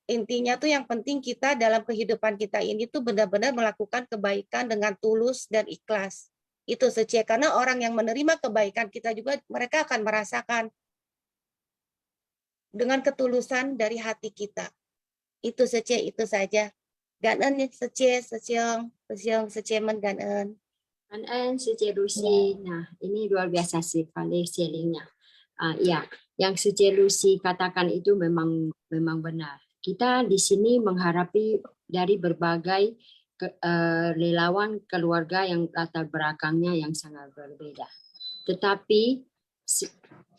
intinya tuh yang penting kita dalam kehidupan kita ini tuh benar-benar melakukan kebaikan dengan tulus dan ikhlas. Itu saja, karena orang yang menerima kebaikan kita juga mereka akan merasakan dengan ketulusan dari hati kita. Itu saja. Ganen seciang ganen. An Suci Lucy. Nah, ini luar biasa sekali sharingnya. Ya, yang Suci Lucy katakan itu memang benar. Kita di sini menghadapi dari berbagai relawan keluarga yang latar belakangnya yang sangat berbeda. Tetapi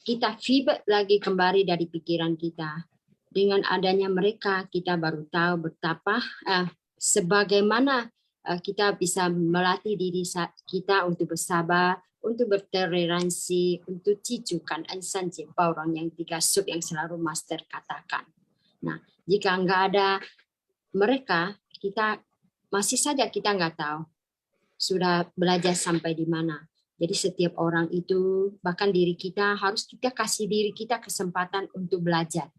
kita feedback lagi kembali dari pikiran kita. Dengan adanya mereka, kita baru tahu betapa sebagaimana kita bisa melatih diri kita untuk bersabar, untuk bertoleransi, untuk cicukan ansan orang yang 3 sub yang selalu Master katakan. Nah, jika nggak ada mereka, kita masih saja kita nggak tahu sudah belajar sampai di mana. Jadi setiap orang itu, bahkan diri kita, harus kita kasih diri kita kesempatan untuk belajar.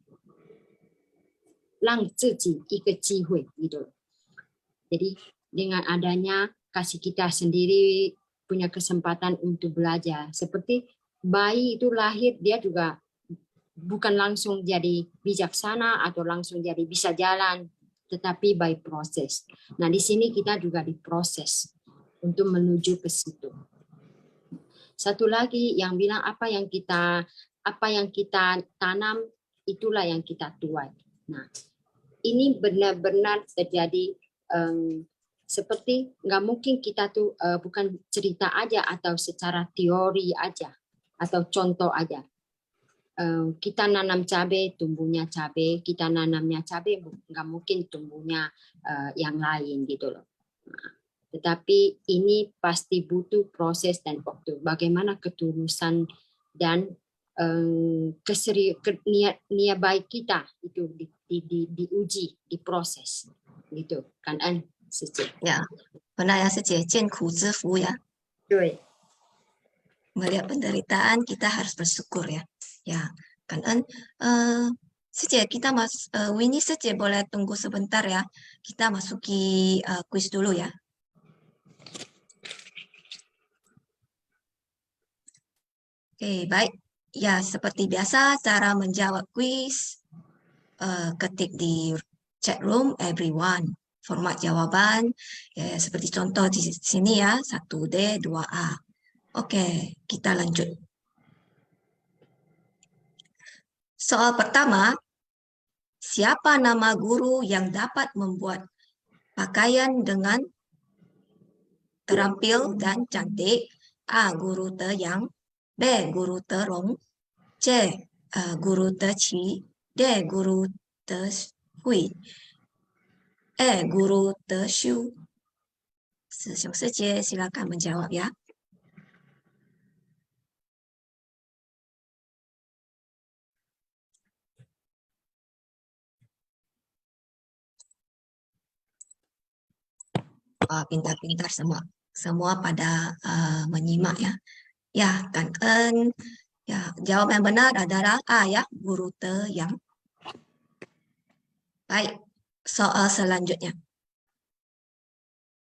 让自己一个机会 gitu. Jadi dengan adanya kasih kita sendiri punya kesempatan untuk belajar. Seperti bayi itu lahir, dia juga bukan langsung jadi bijaksana atau langsung jadi bisa jalan, tetapi by proses. Nah, di sini kita juga diproses untuk menuju ke situ. Satu lagi yang bilang apa yang kita tanam, itulah yang kita tuai. Nah, ini benar-benar terjadi seperti nggak mungkin kita tuh bukan cerita aja atau secara teori aja atau contoh aja. Kita nanam cabai, tumbuhnya cabai. Kita nanamnya cabai, nggak mungkin tumbuhnya yang lain gitu loh. Nah, tetapi ini pasti butuh proses dan waktu. Bagaimana ketulusan dan niat baik kita itu diuji, diproses gitu kan an Ya, benar ya Sece, 见苦知福 ya. Melihat penderitaan kita harus bersyukur ya. Ya, kan Sece, kita Winnie Sece boleh tunggu sebentar ya. Kita masuki kuis dulu ya. Oke, baik. Ya, seperti biasa cara menjawab kuis ketik di chat room everyone. Format jawaban ya, seperti contoh di sini ya, 1D, 2A. Oke, kita lanjut. Soal pertama, siapa nama guru yang dapat membuat pakaian dengan terampil dan cantik? A. Guru Te Yang, B. Guru Te Rong, C. Guru Te Qi, D. Guru Te Hui, E. Guru Te Shu. Sesiong Sece, silakan menjawab ya. pintar-pintar semua pada menyimak ya. Ya, Kan En. Ya, jawaban yang benar adalah A ya, guru Te Yang. Baik, soal selanjutnya.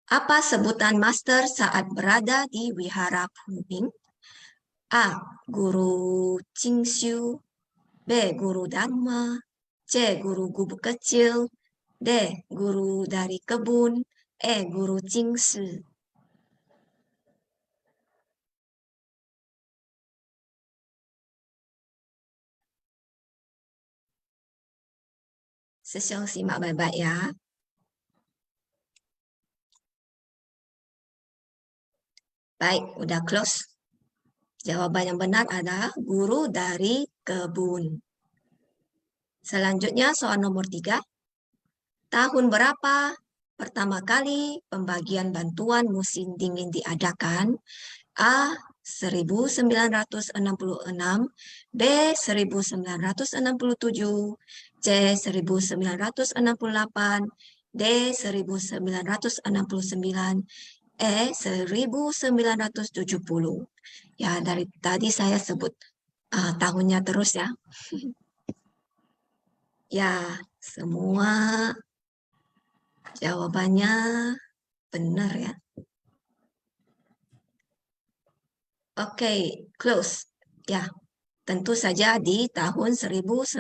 Apa sebutan master saat berada di Wihara Punping? A. Guru Cingxiu. B. Guru Dharma. C. Guru gubuk kecil. D. Guru dari kebun. E. Guru Cingsi. Sesiong simak baik-baik ya. Baik, udah close. Jawaban yang benar adalah guru dari kebun. Selanjutnya soal nomor 3. Tahun berapa pertama kali pembagian bantuan musim dingin diadakan? A. 1966, B. 1967, C. 1968, D. 1969, E. 1970. Ya, dari tadi saya sebut tahunnya terus ya. Ya, semua jawabannya benar ya. Oke, close. Ya, tentu saja di tahun 1969.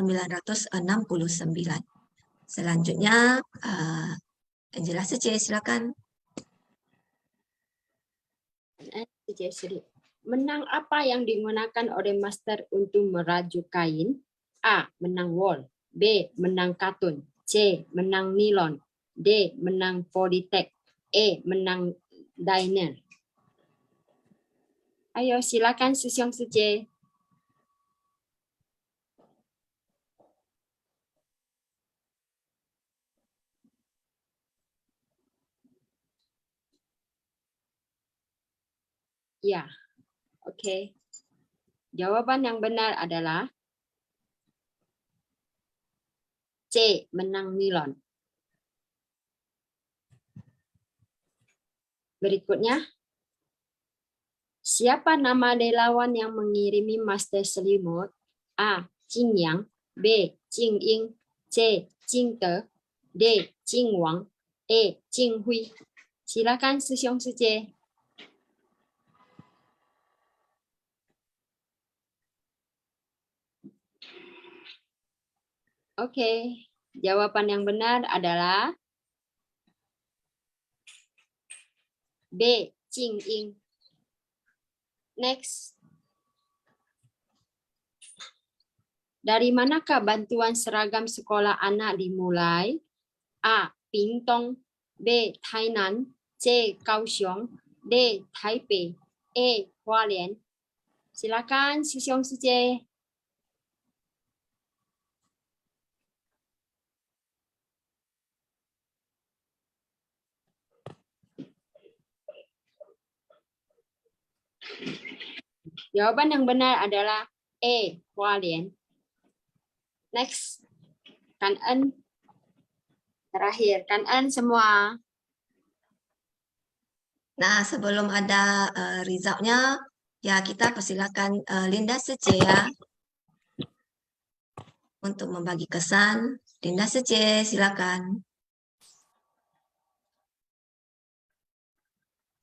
Selanjutnya, Angela Sece, silakan. Benang apa yang digunakan oleh master untuk merajut kain? A. Benang wol. B. Benang katun. C. Benang nilon. D. Benang politek. E. Benang liner. Ayo silakan Sesiong Sece. Ya, oke. Jawaban yang benar adalah C. Benang nilon. Berikutnya, siapa nama relawan yang mengirimi master selimut? A. Jing Yang. B. Jing Ying. C. Jing De. D. Jing Wang. E. Jing Hui. Silakan Sesiong Sece. Oke, jawaban yang benar adalah B. Jing Ying. Next. Dari manakah bantuan seragam sekolah anak dimulai? A. Pingtung. B. Tainan. C. Kaohsiung. D. Taipei. E. Hualien. Silakan Sesiong Sece. Jawaban yang benar adalah E. Hualien. Next. Kan En. Terakhir. Kan En semua. Nah, sebelum ada resultnya, ya kita persilakan Linda Sece ya untuk membagi kesan. Linda Sece, silakan.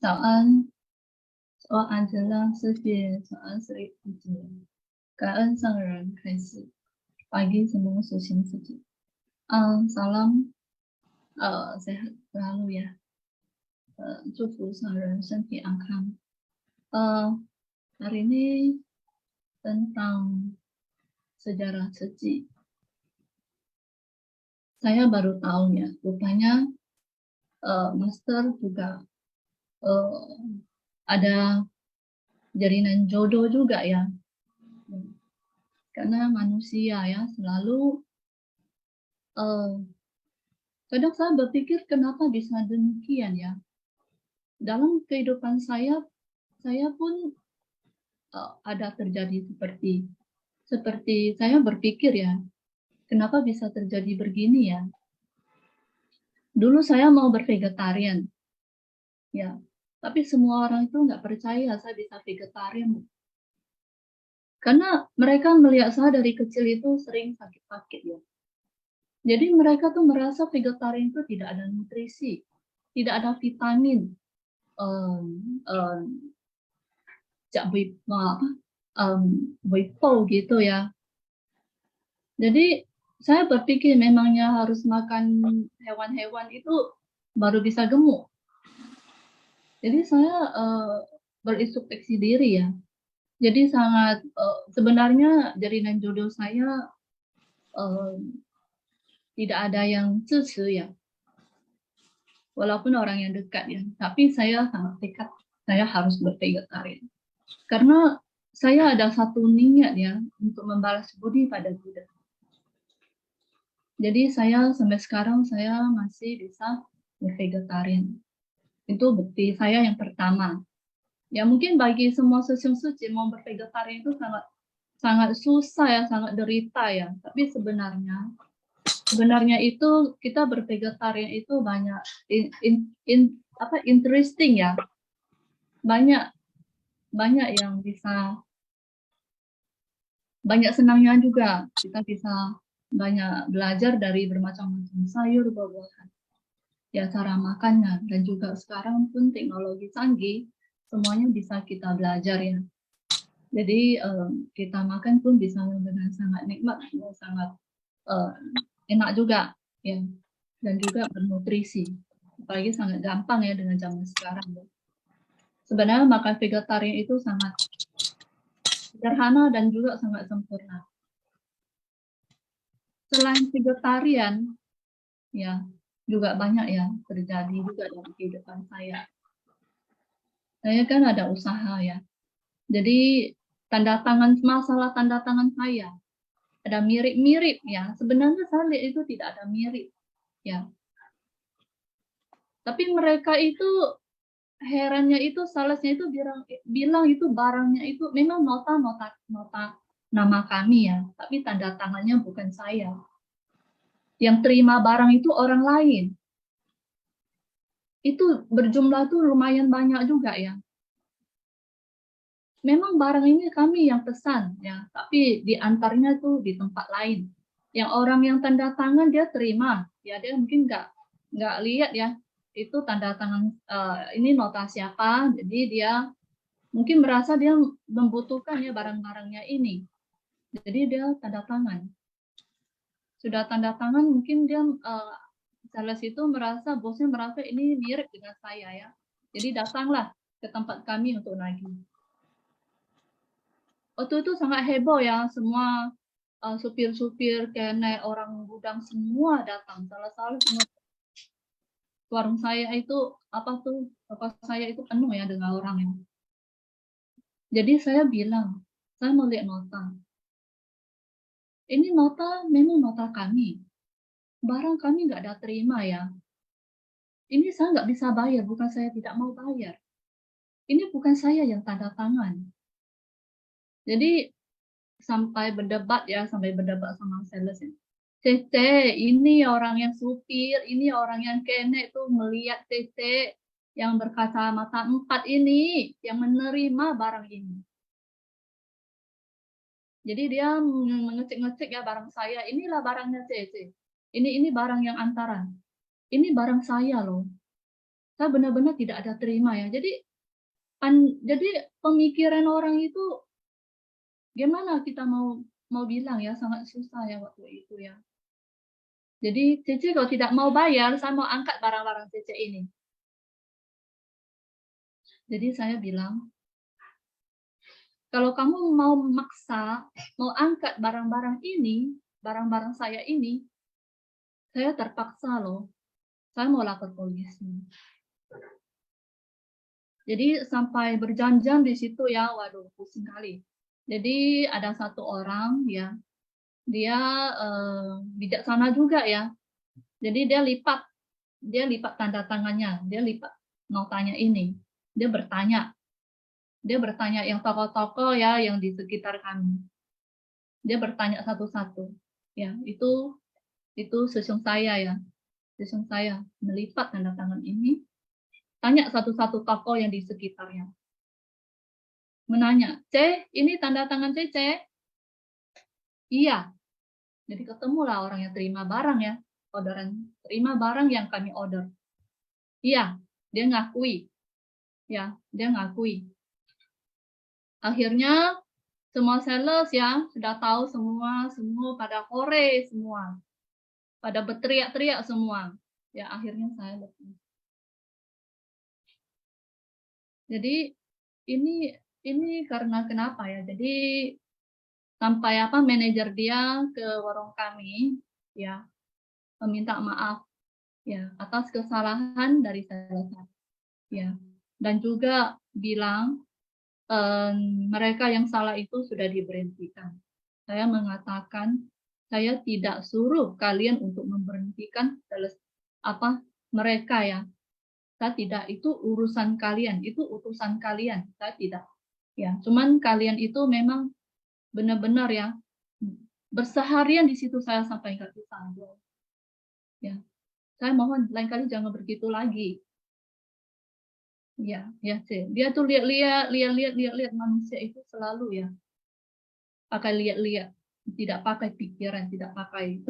早安，我安晨让世界早安是一节，感恩上人开始，pagi semua Sesiong Sece. Salam, sehat selalu ya. 祝福上人身体安康。hari ini tentang sejarah Seci. Saya baru tahu ya, rupanya master juga ada jalinan jodoh juga ya. Karena manusia ya selalu kadang saya berpikir kenapa bisa demikian ya. Dalam kehidupan saya pun ada terjadi seperti saya berpikir ya, kenapa bisa terjadi begini ya. Dulu saya mau bervegetarian, Ya, tapi semua orang itu nggak percaya saya bisa vegetarian. Karena mereka melihat saya dari kecil itu sering sakit-sakit ya. Jadi mereka tuh merasa vegetarian itu tidak ada nutrisi, tidak ada vitamin, gitu ya. Jadi saya berpikir memangnya harus makan hewan-hewan itu baru bisa gemuk. Jadi saya berintrospeksi diri ya. Jadi sangat sebenarnya jaringan jodoh saya tidak ada yang ya. Walaupun orang yang dekat ya, tapi saya sangat tekad saya harus bervegetarian. Karena saya ada satu niat ya untuk membalas budi pada Buddha. Jadi saya sampai sekarang saya masih bisa bervegetarian. Itu bukti saya yang pertama. Ya mungkin bagi semua suci mau bervegetarian itu sangat susah ya, sangat derita ya. Tapi sebenarnya itu kita bervegetarian itu banyak interesting ya. Banyak yang bisa, banyak senangnya juga. Kita bisa banyak belajar dari bermacam-macam sayur, buah-buahan. Ya cara makannya, dan juga sekarang pun teknologi canggih, semuanya bisa kita belajar ya. Jadi kita makan pun bisa dengan sangat nikmat, sangat enak juga ya, dan juga bernutrisi. Apalagi sangat gampang ya dengan zaman sekarang. Ya. Sebenarnya makan vegetarian itu sangat sederhana dan juga sangat sempurna. Selain vegetarian, ya juga banyak ya terjadi juga dalam kehidupan saya. Saya kan ada usaha ya. Jadi masalah tanda tangan saya ada mirip-mirip ya. Sebenarnya saya lihat itu tidak ada mirip ya. Tapi mereka itu herannya itu salesnya itu bilang itu barangnya itu memang nota nama kami ya, tapi tanda tangannya bukan saya. Yang terima barang itu orang lain. Itu berjumlah tuh lumayan banyak juga ya. Memang barang ini kami yang pesan ya, tapi diantarnya tuh di tempat lain. Yang orang yang tanda tangan dia terima, ya dia mungkin nggak lihat ya itu tanda tangan ini nota siapa, jadi dia mungkin merasa dia membutuhkan ya barang-barangnya ini, jadi dia tanda tangan. Sudah tanda tangan mungkin dia sales itu merasa bosnya merasa ini mirip dengan saya ya, jadi datanglah ke tempat kami untuk nagih. Waktu itu sangat heboh ya, semua supir-supir, kenek, orang gudang semua datang. Salah-salah semua. Warung saya itu saya itu penuh ya dengan orang yang. Jadi saya bilang, saya mau lihat nota. Ini nota memang nota kami. Barang kami nggak ada terima ya. Ini saya nggak bisa bayar, bukan saya tidak mau bayar. Ini bukan saya yang tanda tangan. Jadi sampai berdebat sama sales. Tete, ini orang yang supir, ini orang yang kenek tuh melihat Tete yang berkacamata 4 ini yang menerima barang ini. Jadi dia mengecek-ngecek ya barang saya, inilah barangnya Tete. Ini barang yang antara. Ini barang saya loh. Saya benar-benar tidak ada terima ya. Jadi pemikiran orang itu gimana kita mau bilang ya, sangat susah ya waktu itu ya. Jadi Cece kalau tidak mau bayar, saya mau angkat barang-barang Cece ini. Jadi saya bilang, kalau kamu mau maksa, mau angkat barang-barang ini, barang-barang saya ini, saya terpaksa loh. Saya mau lapor polisi. Jadi sampai berjam-jam di situ ya, waduh pusing kali. Jadi ada satu orang ya, dia bijaksana juga ya. Jadi dia lipat tanda tangannya, dia lipat notanya ini. Dia bertanya yang tokoh-tokoh ya yang di sekitar kami. Dia bertanya satu-satu. Ya, itu sesung saya ya. Sesung saya melipat tanda tangan ini. tanya satu-satu tokoh yang di sekitarnya. Menanya, C, ini tanda tangan C? Iya. Jadi ketemulah orang yang terima barang ya, orderan, terima barang yang kami order. Iya, dia ngakui. Ya, dia ngakui. Akhirnya semua sales ya sudah tahu semua pada hore semua. Pada berteriak-teriak semua. Ya, akhirnya saya lepas. Jadi ini karena kenapa ya? Jadi sampai manajer dia ke warung kami ya meminta maaf ya atas kesalahan dari saya ya, dan juga bilang mereka yang salah itu sudah diberhentikan. Saya mengatakan saya tidak suruh kalian untuk memberhentikan mereka ya. Saya tidak, itu urusan kalian, itu utusan kalian. Saya tidak. Ya, cuman kalian itu memang benar-benar ya berseharian di situ saya sampai nggak bisa. Ya, saya mohon lain kali jangan begitu lagi. Ya, dia tuh lihat manusia itu selalu ya pakai lihat, tidak pakai pikiran, tidak pakai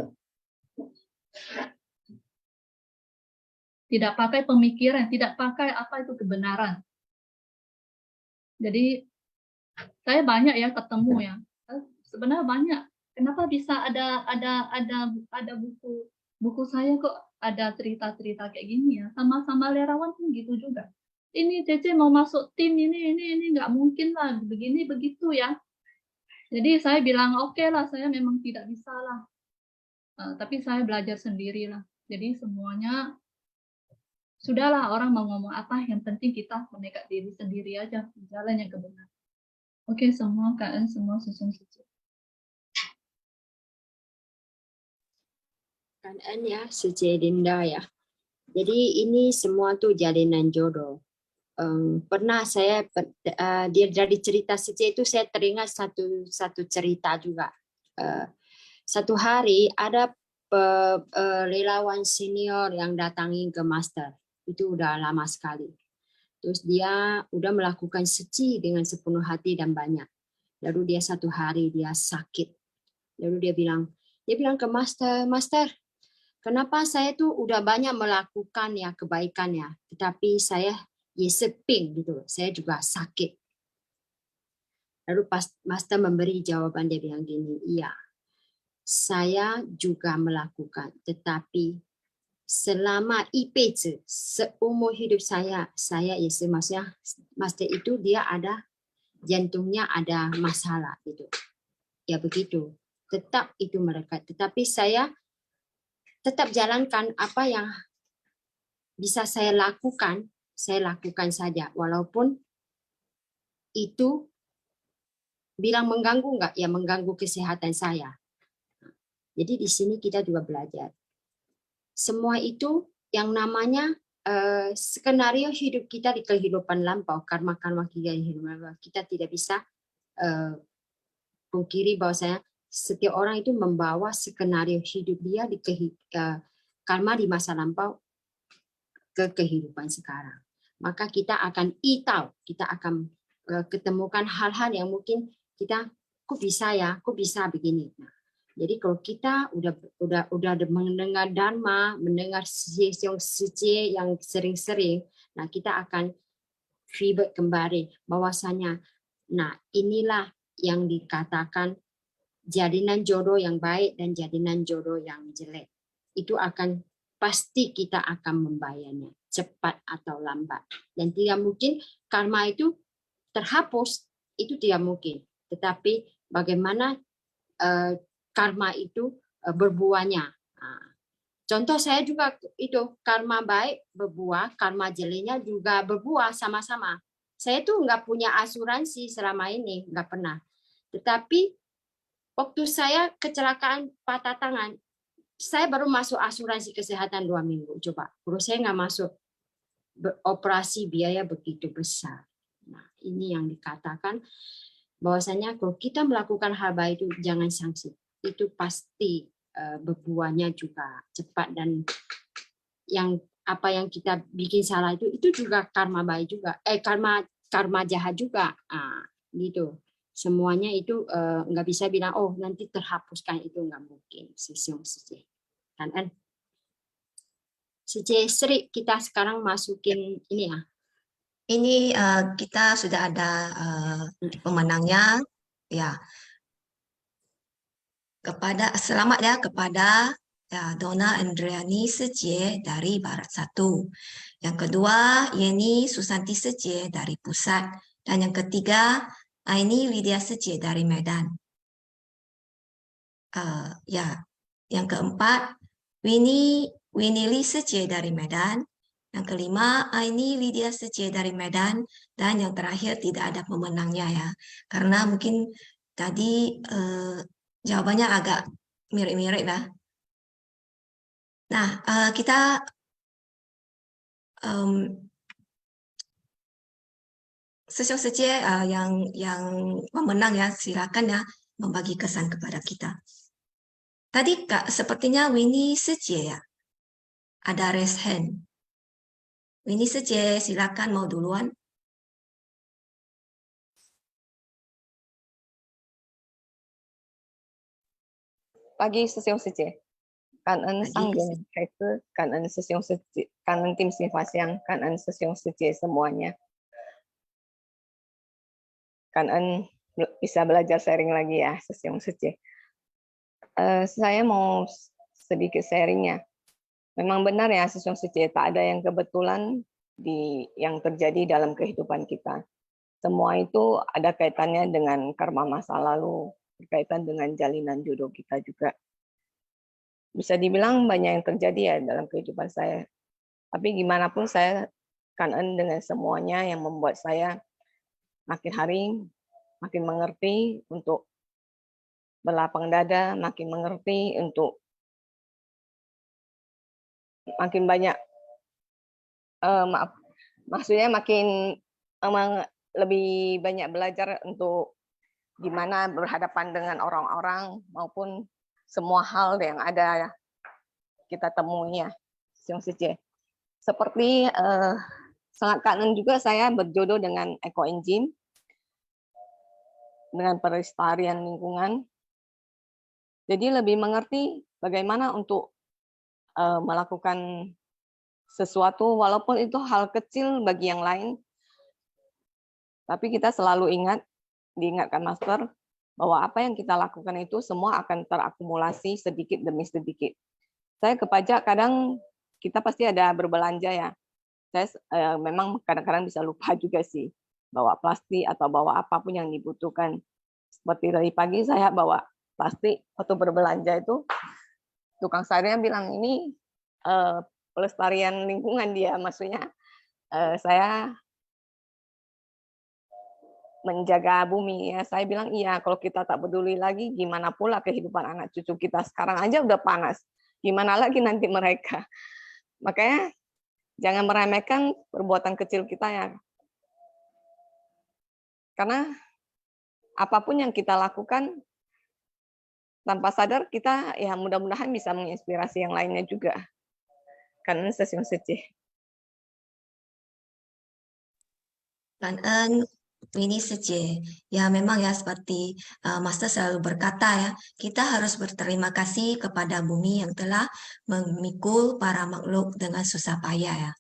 pemikiran, tidak pakai apa itu kebenaran. Jadi saya banyak ya ketemu ya, sebenarnya banyak. Kenapa bisa ada buku saya kok ada cerita-cerita kayak gini ya? Sama-sama lerawan pun gitu juga. Ini Cece mau masuk tim ini nggak mungkin lah begini begitu ya. Jadi saya bilang oke lah, saya memang tidak bisa lah. Tapi saya belajar sendiri lah. Jadi semuanya sudahlah, orang mau ngomong apa, yang penting kita menekat diri sendiri aja, jalan yang kebenaran. Oke, semua KN semua susun. KN ya, Sece Dinda ya. Jadi ini semua tuh jalinan jodoh. Pernah saya dia dari cerita Sece itu saya teringat satu cerita juga. Satu hari ada relawan senior yang datangi ke master. Itu udah lama sekali. Terus dia udah melakukan suci dengan sepenuh hati dan banyak. Lalu dia satu hari dia sakit. Lalu dia bilang ke master, kenapa saya tuh udah banyak melakukan ya kebaikan ya, tetapi saya seping gitu, saya juga sakit. Lalu pas master memberi jawaban, dia bilang gini, iya, saya juga melakukan, tetapi selama IPC, seumur hidup saya maksudnya master itu dia ada jantungnya ada masalah gitu. Ya begitu. Tetap itu mereka. Tetapi saya tetap jalankan apa yang bisa saya lakukan saja. Walaupun itu bilang mengganggu enggak, ya mengganggu kesehatan saya. Jadi di sini kita juga belajar. Semua itu yang namanya skenario hidup kita di kehidupan lampau, karma-karma kita di hidup lampau. Kita tidak bisa pungkiri bahwasanya setiap orang itu membawa skenario hidup dia di karma di masa lampau ke kehidupan sekarang. Maka kita akan kita akan ketemukan hal-hal yang mungkin kita kok bisa begini. Nah, jadi kalau kita udah mendengar dharma, mendengar yang suci yang sering-sering, nah kita akan feedback kembali bahwasanya nah inilah yang dikatakan jadinan jodoh yang baik dan jadinan jodoh yang jelek. Itu akan pasti kita akan membayarnya cepat atau lambat. Dan tidak mungkin karma itu terhapus, itu tidak mungkin. Tetapi bagaimana karma itu berbuahnya. Contoh saya juga itu, karma baik berbuah, karma jeleknya juga berbuah sama-sama. Saya tuh nggak punya asuransi selama ini, nggak pernah. Tetapi waktu saya kecelakaan patah tangan, saya baru masuk asuransi kesehatan 2 minggu. Coba, kalau saya nggak masuk operasi biaya begitu besar. Nah, ini yang dikatakan bahwasanya kalau kita melakukan hal baik itu jangan sanksi. Itu pasti berbuahnya juga cepat, dan yang apa yang kita bikin salah itu juga karma baik juga, karma jahat juga, gitu. Semuanya itu nggak bisa bilang oh nanti terhapuskan, itu nggak mungkin. Kan Sri, kita sekarang masukin ini ya. Ini kita sudah ada pemenangnya, ya. Selamat ya kepada Donna Andriani Sejie dari Barat 1. Yang kedua, Yeni Susanti Sejie dari Pusat. Dan yang ketiga, Aini Widya Sejie dari Medan. Ya, yang keempat, Winnie Lee Sejie dari Medan. Yang kelima, Aini Widya Sejie dari Medan. Dan yang terakhir tidak ada pemenangnya ya. Karena mungkin tadi jawabannya agak mirip-mirip ya. Nah, kita Sesiong Sejie yang pemenang ya, silakan ya membagi kesan kepada kita. Tadi Kak, sepertinya Winnie Sejie ya. Ada raise hand. Winnie Sejie, silakan mau duluan. Pagi Sesiong Sejie. Cảm ơn Pagi. Sang Yến Thái Sư, cảm ơn Sesiong Sejie, cảm ơn tim Sinh Hoa Xiang, cảm ơn Sesiong Sejie semuanya. Cảm ơn bisa belajar sharing lagi ya Sesiong Sejie. Saya mau sedikit sharing ya. Memang benar ya Sesiong Sejie, tak ada yang kebetulan yang terjadi dalam kehidupan kita. Semua itu ada kaitannya dengan karma masa lalu, berkaitan dengan jalinan jodoh kita juga. Bisa dibilang banyak yang terjadi ya dalam kehidupan saya. Tapi gimana pun saya kangen dengan semuanya yang membuat saya makin hari makin mengerti untuk berlapang dada, makin mengerti untuk makin banyak, maksudnya makin lebih banyak belajar untuk gimana berhadapan dengan orang-orang maupun semua hal yang ada kita temui ya, Sesiong Sejie. Seperti sangat kangen juga saya berjodoh dengan ekoenzim, dengan pelestarian lingkungan. Jadi lebih mengerti bagaimana untuk melakukan sesuatu walaupun itu hal kecil bagi yang lain. Tapi kita selalu diingatkan Master, bahwa apa yang kita lakukan itu semua akan terakumulasi sedikit demi sedikit. Saya ke pajak kadang kita pasti ada berbelanja ya. Saya memang kadang-kadang bisa lupa juga sih bawa plastik atau bawa apapun yang dibutuhkan. Seperti dari pagi saya bawa plastik waktu berbelanja itu, tukang sayurnya bilang ini pelestarian lingkungan dia, maksudnya saya menjaga bumi ya. Saya bilang iya, kalau kita tak peduli lagi gimana pula kehidupan anak cucu kita, sekarang aja udah panas, gimana lagi nanti mereka. Makanya jangan meremehkan perbuatan kecil kita ya, karena apapun yang kita lakukan tanpa sadar kita ya mudah-mudahan bisa menginspirasi yang lainnya juga. Karena Sesiong Sejie. Winnie Sejie, ya memang ya seperti Master selalu berkata ya, kita harus berterima kasih kepada bumi yang telah memikul para makhluk dengan susah payah ya,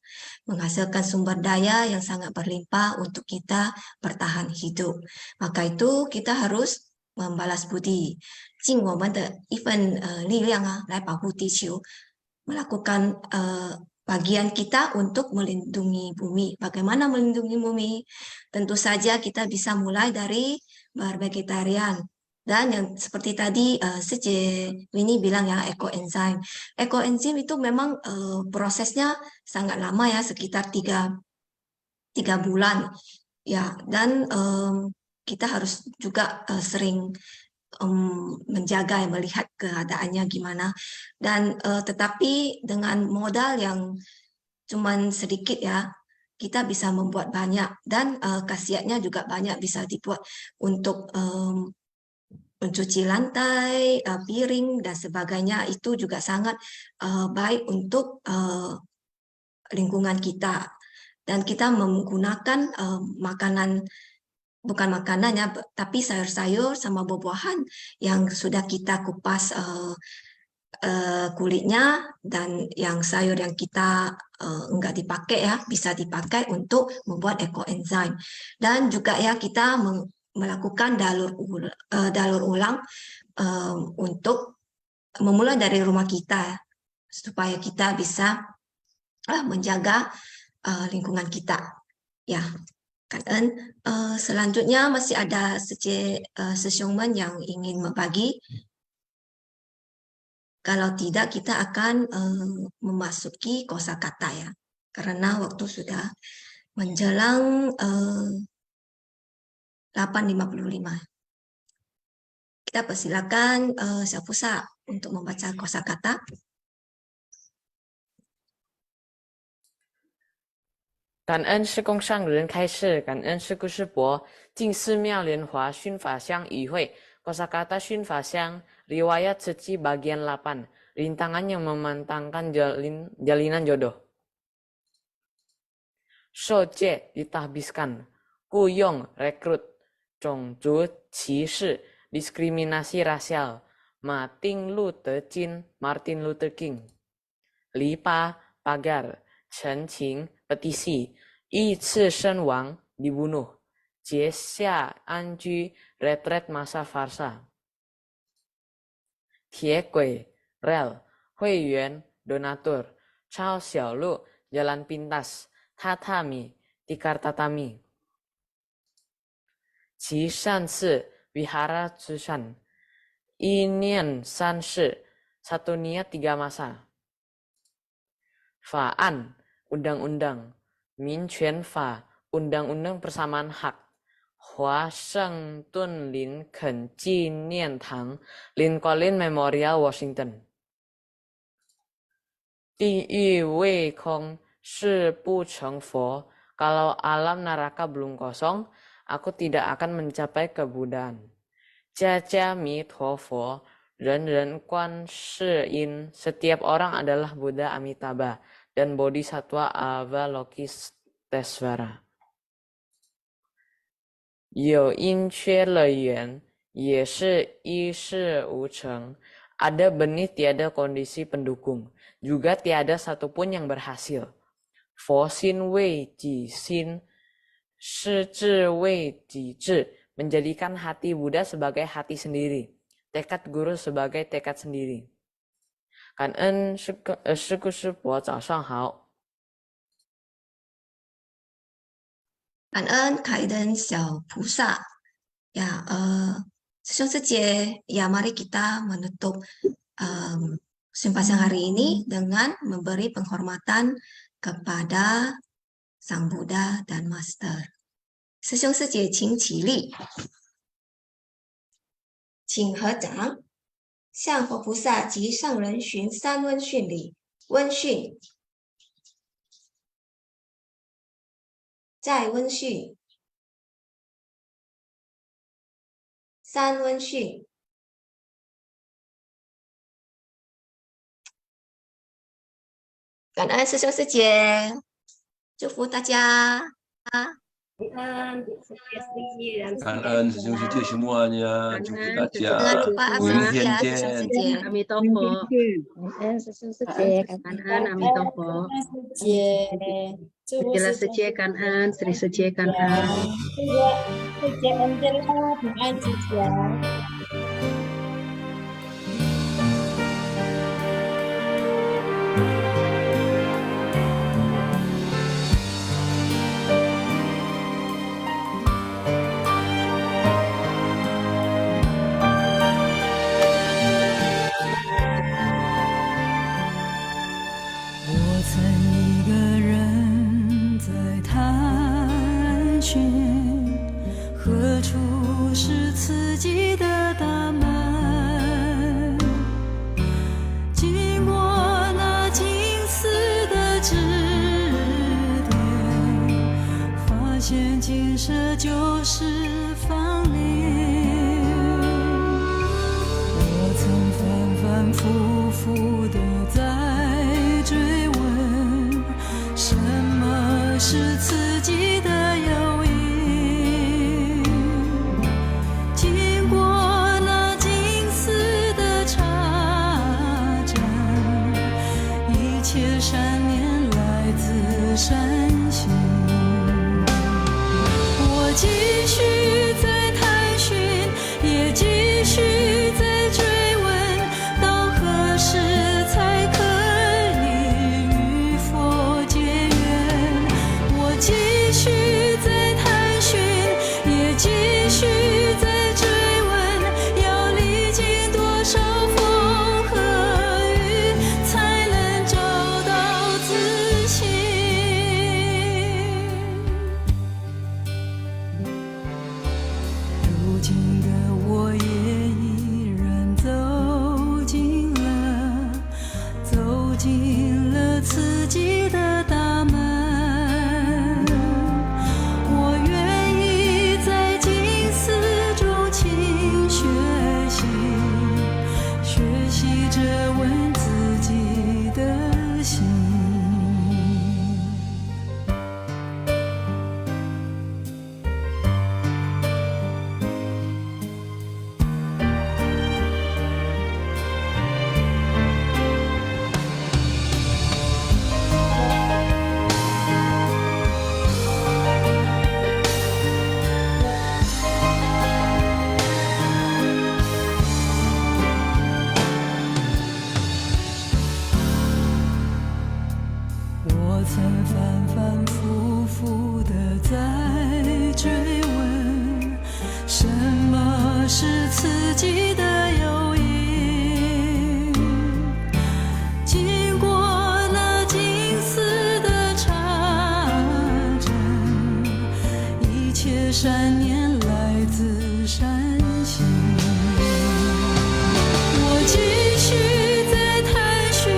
menghasilkan sumber daya yang sangat berlimpah untuk kita bertahan hidup. Maka itu kita harus membalas budi. 尽我们的一份力量啊，来保护地球， melakukan bagian kita untuk melindungi bumi. Bagaimana melindungi bumi? Tentu saja kita bisa mulai dari bervegetarian. Dan yang seperti tadi Sejie Winnie bilang ya, ekoenzim. Ekoenzim itu memang prosesnya sangat lama ya, sekitar 3 bulan. Ya, dan kita harus juga sering menjaga, melihat keadaannya gimana. Dan tetapi dengan modal yang cuman sedikit ya, kita bisa membuat banyak, dan khasiatnya juga banyak, bisa dibuat untuk mencuci lantai, piring dan sebagainya. Itu juga sangat baik untuk lingkungan kita. Dan kita menggunakan makanan, bukan makanan ya, tapi sayur-sayur sama buah-buahan yang sudah kita kupas kulitnya, dan yang sayur yang kita enggak dipakai ya, bisa dipakai untuk membuat ekoenzim. Dan juga ya kita melakukan dalur ulang untuk memulai dari rumah kita, supaya kita bisa menjaga lingkungan kita. Ya, kan? Selanjutnya masih ada seseorang yang ingin berbagi. Kalau tidak, kita akan memasuki kosakata ya, karena waktu sudah menjelang 8.55. Kita persilakan Syafusa untuk membaca kosakata. 感恩师公上人开示，感恩师姑师伯，敬寺庙莲华熏法香与会。Kosakata Shun Fasyang, riwayat suci bagian 8, rintangan yang memantangkan jalinan jodoh. Shojie ditahbiskan, Kuyong rekrut, Zhongzhu qisi diskriminasi rasial, Martin Luther King, Martin Luther King. Lipa pagar, Chen Qing petisi, Yi Ci Shen Wang dibunuh. Jiexia Anju retret masa farsa. Tie Gui rel, Hui Yuan donatur, Chao Xiaolu jalan pintas, Tatami tikar tatami. Qi Shan Si wihara Zushan, Inian San Si satu niat 3 masa. Fa'an undang-undang, Min Quan Fa undang-undang persamaan hak. 华盛顿林肯纪念堂 Lincoln Memorial Washington. 地狱未空是不成佛. Kalau alam neraka belum kosong, aku tidak akan mencapai kebuddhaan. 家家弥陀佛, 人人观世音, setiap orang adalah Buddha Amitabha dan Bodhisattva Avalokitesvara. 有因缺了缘，也是一事无成. Ada benih tiada kondisi pendukung, juga tiada satupun yang berhasil. 佛心为己心，是智为己智, menjadikan hati Buddha sebagai hati sendiri, tekad guru sebagai tekad sendiri. 感恩师姑师伯，早上好。 感恩凯登小菩萨. Ya, ya mari kita menutup simpasian hari ini dengan memberi penghormatan kepada Sang Buddha dan Master. 师兄师姐请起立，请合掌，向佛菩萨及上人寻3温训礼。温训，再温训，3温训。感恩师兄师姐，祝福大家。感恩师兄师姐 semuanya, jumpa大家， 明天见。 Kami topo. Kanan, kami topo. Jelas saja kanan, Sri saja kanan. 善行。我继续在探寻，也继续在追问，到何时才可以与佛结缘？我继续在探寻，也继续在追问，要历经多少风和雨，才能找到自信。如今的我也依然走进了自己的大门。我愿意在静思中勤学习着问自己的心。我曾反反复复地在追问，什么是刺激的诱因？经过那静思的查证，一切善念来自善心。我继续在探寻，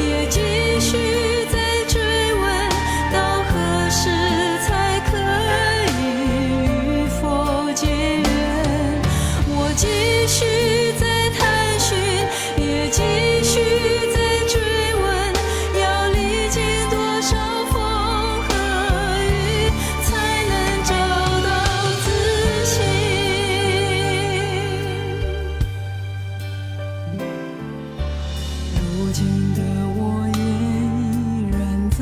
也继续在追问，到何时才可以与佛结缘？我继续在探寻，也继续在追问，要历经多少风和雨，才能找到自信。如今的我也依然走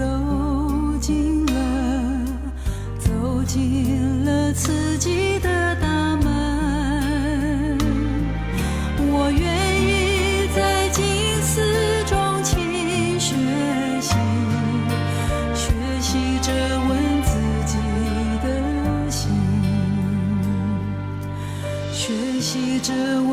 进了自己的大门。我愿意在静思中勤学习着问自己的心，学习着问